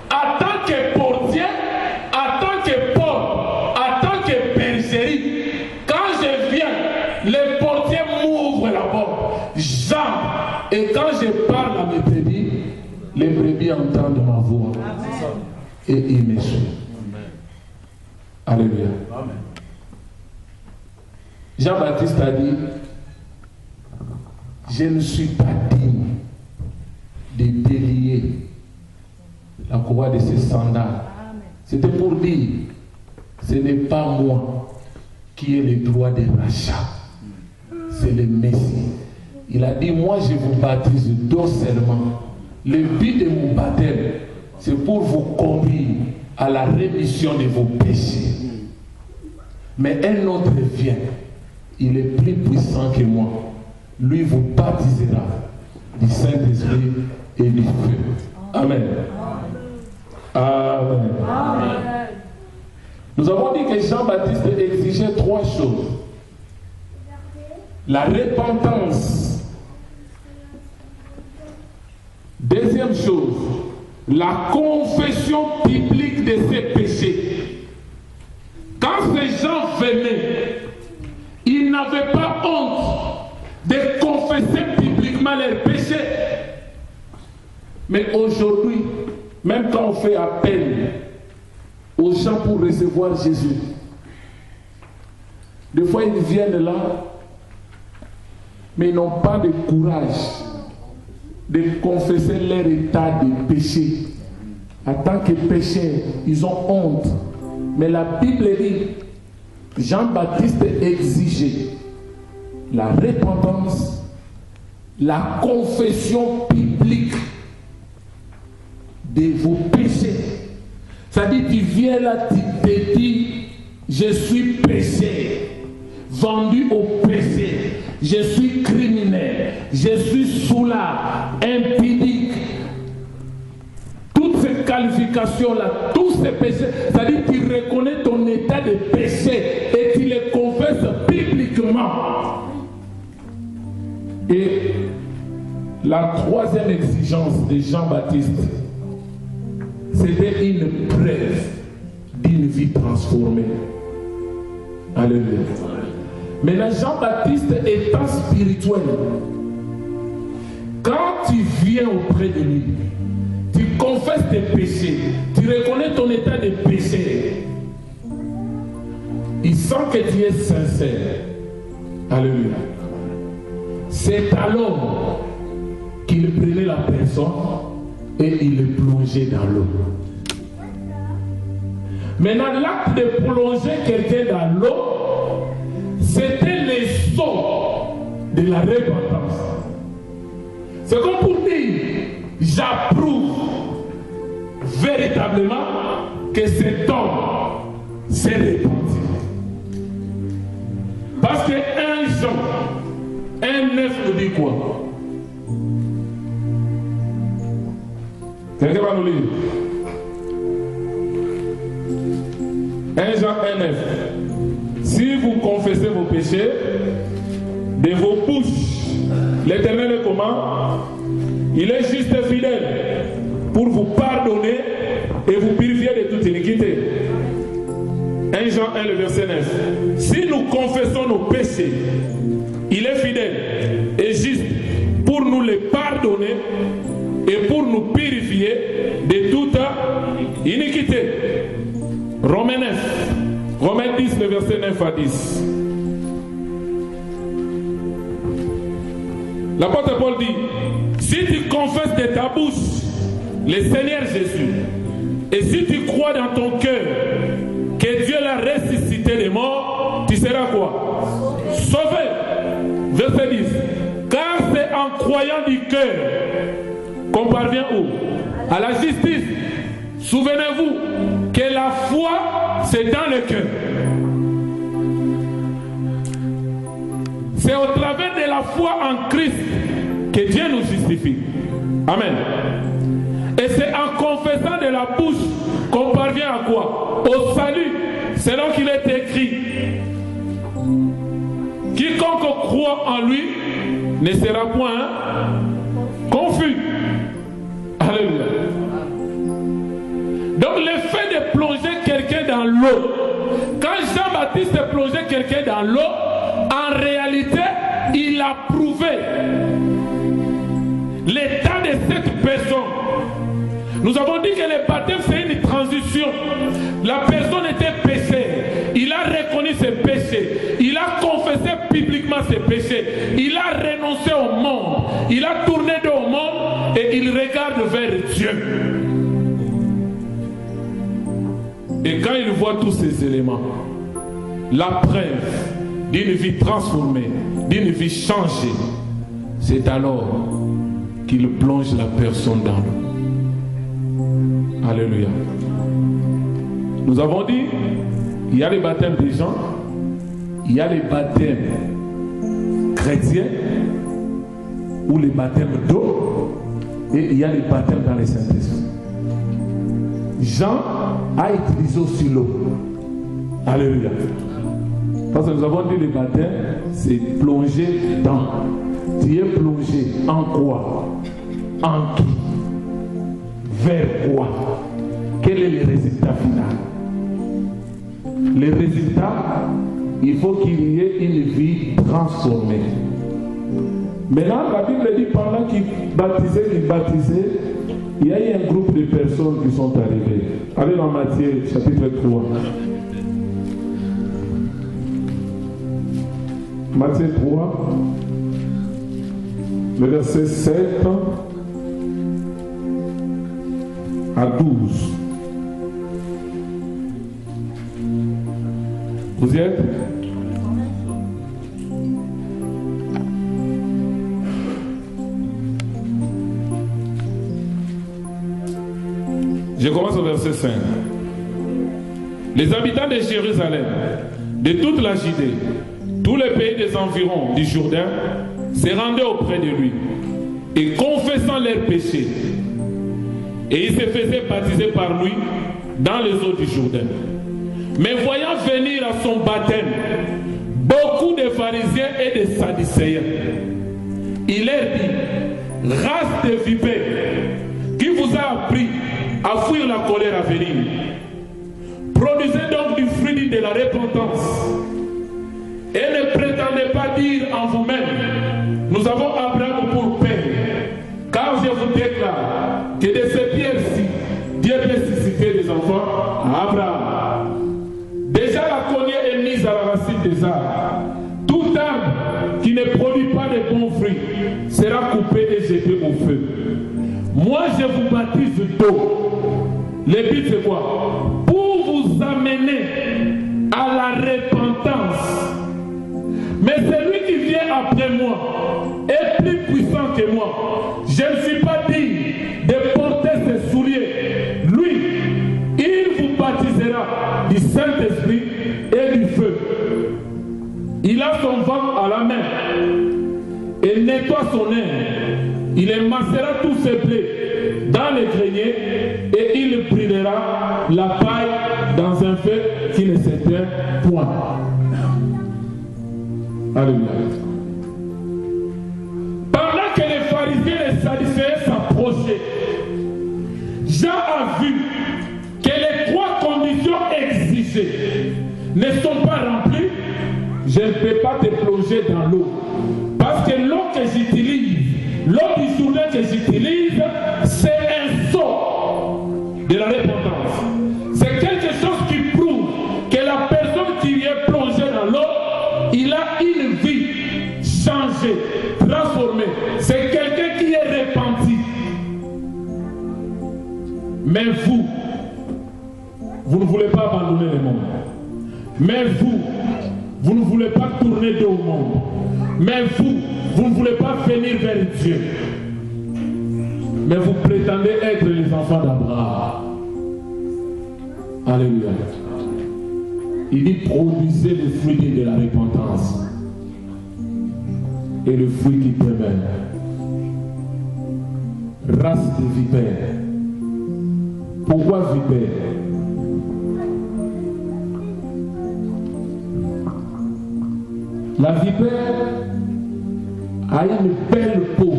en tant que portier, en tant que porte, en tant que bergerie, quand je viens, le portier m'ouvre la porte, j'entre, et quand je parle à mes brebis, les brebis entendent ma voix. Amen. Et ils me suivent. Alléluia. Amen. Jean-Baptiste a dit, je ne suis pas digne de délier la courroie de ses sandales. C'était pour dire, ce n'est pas moi qui ai le droit de rachat, c'est le Messie. Il a dit, moi je vous baptise d'eau seulement. Le but de mon baptême, c'est pour vous conduire à la rémission de vos péchés. Mais un autre vient, il est plus puissant que moi. Lui vous baptisera du Saint-Esprit et du feu. Amen. Amen. Amen. Nous avons dit que Jean-Baptiste exigeait trois choses. La repentance. Deuxième chose, la confession biblique de ses péchés. Quand ces gens venaient, ils n'avaient pas honte de confesser bibliquement leurs péchés. Mais aujourd'hui, même quand on fait appel aux gens pour recevoir Jésus, des fois ils viennent là, mais ils n'ont pas de courage de confesser leur état de péché. En tant que pécheurs, ils ont honte. Mais la Bible dit, Jean-Baptiste exigeait la repentance, la confession biblique de vos péchés. C'est-à-dire, tu viens là, tu te dis, je suis pécheur, vendu au péché, je suis criminel, je suis soulard, impudique. Toutes ces qualifications-là, tous ces péchés, c'est-à-dire que tu reconnais ton état de péché et tu les confesses bibliquement. Et la troisième exigence de Jean-Baptiste, c'était une preuve d'une vie transformée. Alléluia. Maintenant, Jean-Baptiste étant spirituel, quand tu viens auprès de lui, tu confesses tes péchés, tu reconnais ton état de péché, il sent que tu es sincère. Alléluia. C'est alors qu'il prenait la personne et il le plongeait dans l'eau. Maintenant, l'acte de plonger quelqu'un dans l'eau, c'était le saut de la repentance. C'est comme pour dire, j'approuve véritablement que cet homme s'est repenti. Parce que 1 Jean 1,9 nous dit quoi? Quelqu'un va nous lire? 1 Jean 1,9. Si vous confessez vos péchés de vos bouches, l'Éternel est comment? Il est juste et fidèle pour vous pardonner et vous purifier de toute iniquité. 1 Jean 1, le verset 9. Si nous confessons nos péchés, il est fidèle et juste pour nous les pardonner et pour nous purifier de toute iniquité. Romains 9. Romains 10, le verset 9 à 10. L'apôtre Paul dit, si tu confesses de ta bouche le Seigneur Jésus, et si tu crois dans ton cœur que Dieu l'a ressuscité des morts, tu seras quoi? Sauvé. Verset 10. Car c'est en croyant du cœur qu'on parvient où? À la justice. Souvenez-vous que la foi, c'est dans le cœur. C'est au travers de la foi en Christ que Dieu nous justifie. Amen. Et c'est en confessant de la bouche qu'on parvient à quoi? Au salut, selon qu'il est écrit. Quiconque croit en lui ne sera point confus. Alléluia. Donc le fait de plonger quelqu'un dans l'eau, quand Jean-Baptiste plongeait quelqu'un dans l'eau, en réalité, il a prouvé l'état de cette personne. Nous avons dit que le baptême c'est une transition. La personne était péchée. Il a reconnu ses péchés. Il a confessé publiquement ses péchés. Il a renoncé au monde. Il a tourné dos au monde et il regarde vers Dieu. Et quand il voit tous ces éléments, la preuve d'une vie transformée, d'une vie changée, c'est alors qu'il plonge la personne dans l'eau. Alléluia. Nous avons dit, il y a les baptêmes des gens, il y a les baptêmes chrétiens, ou les baptêmes d'eau, et il y a les baptêmes dans les Saint-Esprit. Jean a utilisé aussi l'eau. Alléluia. Parce que nous avons dit le baptême, c'est plonger dans. Tu es plongé en quoi? En qui? Vers quoi? Quel est le résultat final? Le résultat, il faut qu'il y ait une vie transformée. Maintenant, la Bible dit pendant qu'il baptisait, il y a eu un groupe de personnes qui sont arrivées. Allez dans Matthieu chapitre 3. Matthieu 3, le verset 7 à 12. Vous y êtes? Je commence au verset 5. Les habitants de Jérusalem, de toute la Judée, tous les pays des environs du Jourdain, se rendaient auprès de lui et confessant leurs péchés. Et ils se faisaient baptiser par lui dans les eaux du Jourdain. Mais voyant venir à son baptême beaucoup de pharisiens et de sadducéens, il leur dit: race de vipères, qui vous a appris à fuir la colère à venir? Produisez donc du fruit de la repentance. Et ne prétendez pas dire en vous-même: nous avons Abraham pour père. Car je vous déclare que de ces pierres-ci, Dieu peut susciter des enfants à Abraham. Déjà la cognée est mise à la racine des arbres. Tout arbre qui ne produit pas de bons fruits sera coupé et jeté au feu. Moi je vous baptise d'eau. Le but c'est quoi? Pour vous amener à la repentance. Mais celui qui vient après moi est plus puissant que moi. Je ne suis pas digne de porter ses souliers. Lui la main et nettoie son air, il émancera tous ses blés dans les greniers et il brûlera la paille dans un feu qui ne s'éteint point. Alléluia. Pendant que les pharisiens et les sadducéens s'approchaient, Jean a vu que les 3 conditions exigées ne sont pas remplies. Je ne peux pas te plonger dans l'eau. Parce que l'eau que j'utilise, l'eau du Jourdain que j'utilise, c'est un sceau de la repentance. C'est quelque chose qui prouve que la personne qui est plongée dans l'eau, il a une vie changée, transformée. C'est quelqu'un qui est repenti. Mais vous ne voulez pas abandonner le monde. Mais vous ne voulez pas tourner dos au monde. Mais vous ne voulez pas venir vers Dieu. Mais vous prétendez être les enfants d'Abraham. Alléluia. Il dit produisez le fruit de la repentance. Et le fruit qui permet. Race de vipères. Pourquoi vipères? La vipère a une belle peau,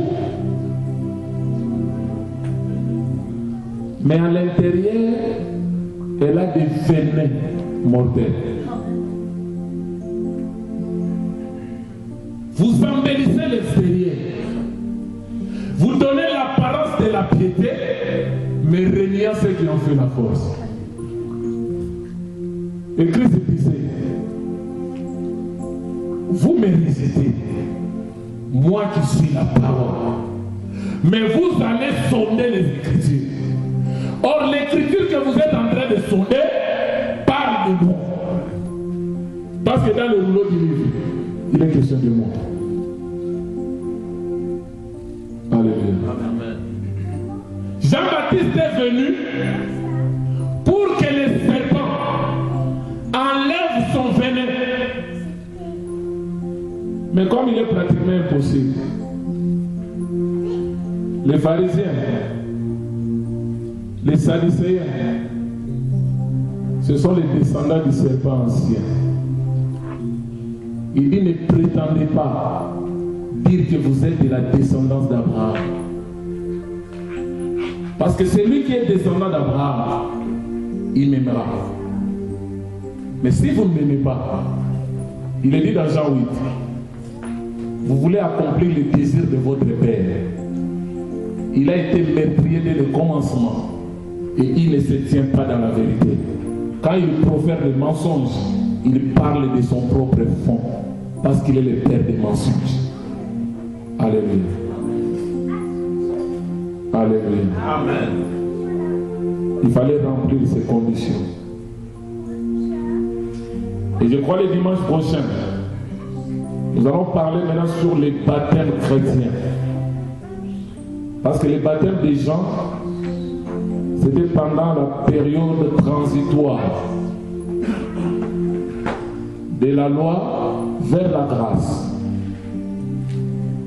mais à l'intérieur, elle a des venins mortels. Vous embellissez l'extérieur, vous donnez l'apparence de la piété, mais régnant ceux qui ont fait la force. Et Christ disait, vous me rejetez, moi qui suis la parole. Mais vous allez sonder les Écritures. Or, l'Écriture que vous êtes en train de sonder parle de moi. Parce que dans le rouleau du livre, il est question de moi. Alléluia. Amen. Jean-Baptiste est venu pour que les serpents enlèvent son venin. Mais comme il est pratiquement impossible, les pharisiens, les sadducéens, ce sont les descendants du serpent ancien. Il dit, ne prétendez pas dire que vous êtes de la descendance d'Abraham. Parce que celui qui est descendant d'Abraham, il m'aimera. Mais si vous ne m'aimez pas, il est dit dans Jean 8, vous voulez accomplir les désirs de votre père. Il a été meurtrier dès le commencement et il ne se tient pas dans la vérité. Quand il profère des mensonges, il parle de son propre fond parce qu'il est le père des mensonges. Alléluia. Alléluia. Amen. Il fallait remplir ces conditions. Et je crois le dimanche prochain, nous allons parler maintenant sur les baptêmes chrétiens. Parce que les baptêmes des gens, c'était pendant la période transitoire de la loi vers la grâce.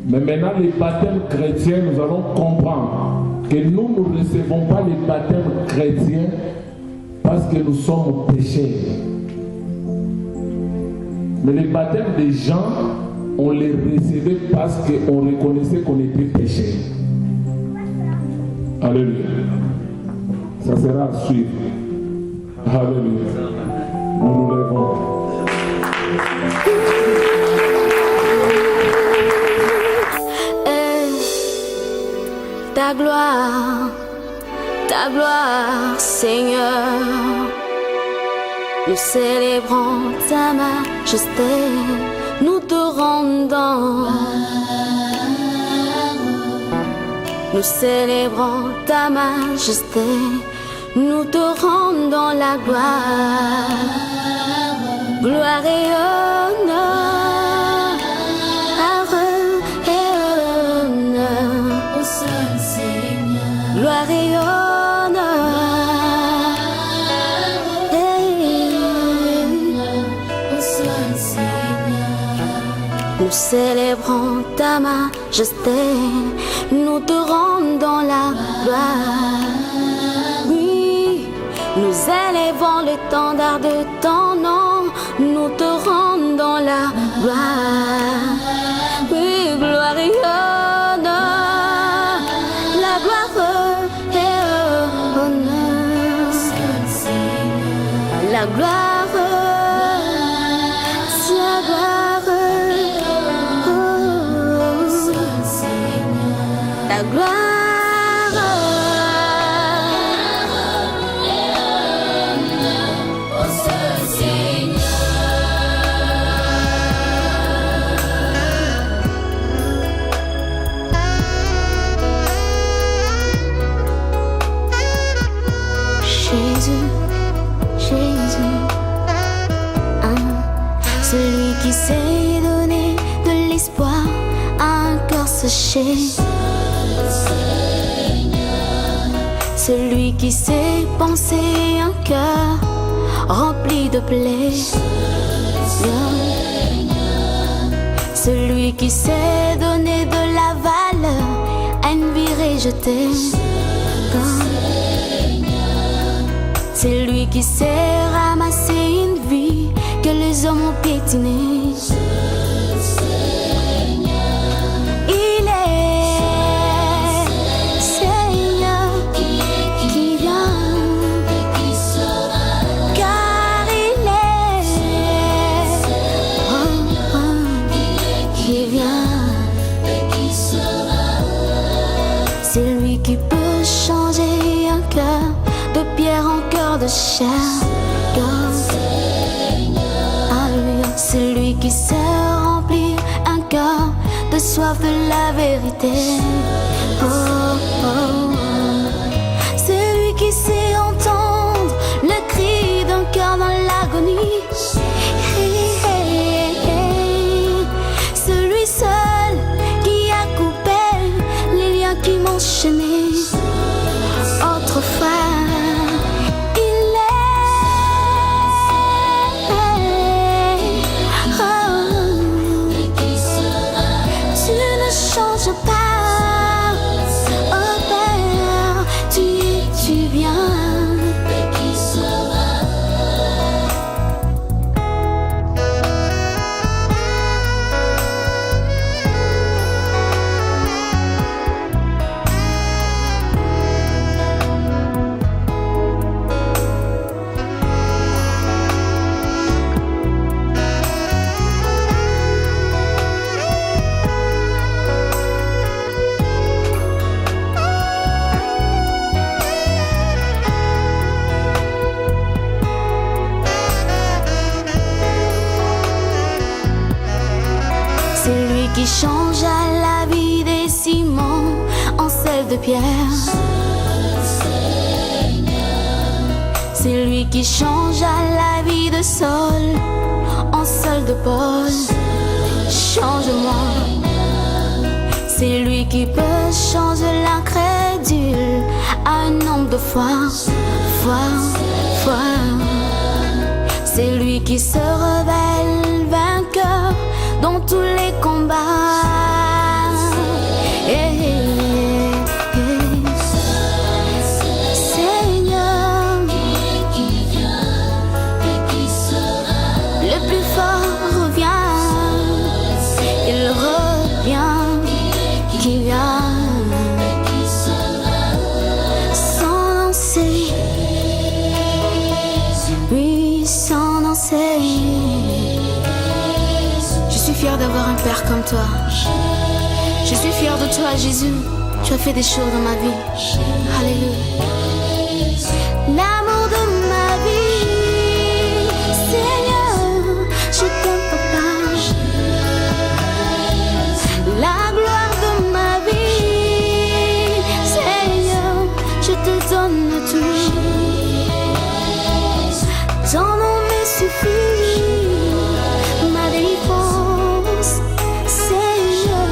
Mais maintenant, les baptêmes chrétiens, nous allons comprendre que nous ne recevons pas les baptêmes chrétiens parce que nous sommes pécheurs. Mais les baptêmes des gens, on les recevait parce qu'on reconnaissait qu'on était pécheurs. Alléluia. Ça sera à suivre. Alléluia. Nous nous lèvons. Ta gloire, Seigneur. Nous célébrons ta majesté, nous te rendons. Nous célébrons ta majesté, nous te rendons la gloire. Gloire et honneur, au seul Seigneur. Gloire et honneur. Nous célébrons ta majesté, nous te rendons la gloire. Oui, nous élevons l'étendard de ton nom, nous te rendons la gloire. Oui, gloire et honneur, la gloire et honneur, la gloire. La gloire, au seul Seigneur. Jésus, Jésus, celui qui s'est donné de l'espoir à un cœur séché. Celui qui sait penser un cœur rempli de plaies. Celui qui sait donner de la valeur à une vie rejetée. C'est lui qui sait ramasser une vie que les hommes ont piétinée. De chair, Alléluia. C'est lui qui sait remplir un cœur de soif de la vérité. Oh, oh, oh. C'est lui qui sait entendre le cri d'un cœur dans l'agonie. Hey, hey, hey. Celui seul qui a coupé les liens qui m'enchaînaient autrefois. Qui changea la vie des Simon en celle de Pierre. C'est lui qui changea la vie de Saul en celle de Paul. Change-moi. C'est lui qui peut changer l'incrédule à un homme de foi. C'est lui qui se révèle vainqueur dans tous les combats. Hey, hey, hey. Seigneur, le plus fort revient, il revient, qui vient sans danser, oui, sans danser. Je suis fière d'avoir un père comme toi. Je suis fière de toi, Jésus. Tu as fait des choses dans ma vie. Alléluia. L'amour de ma vie, Seigneur, je t'aime, papa. La gloire de ma vie, Seigneur, je te donne tout. Ton nom me suffit. Ma délivrance, Seigneur.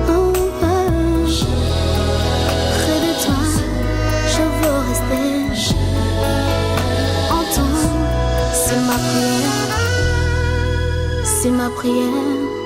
Oh, oh. Près de toi, je veux rester. Entends, c'est ma prière. c'est ma prière.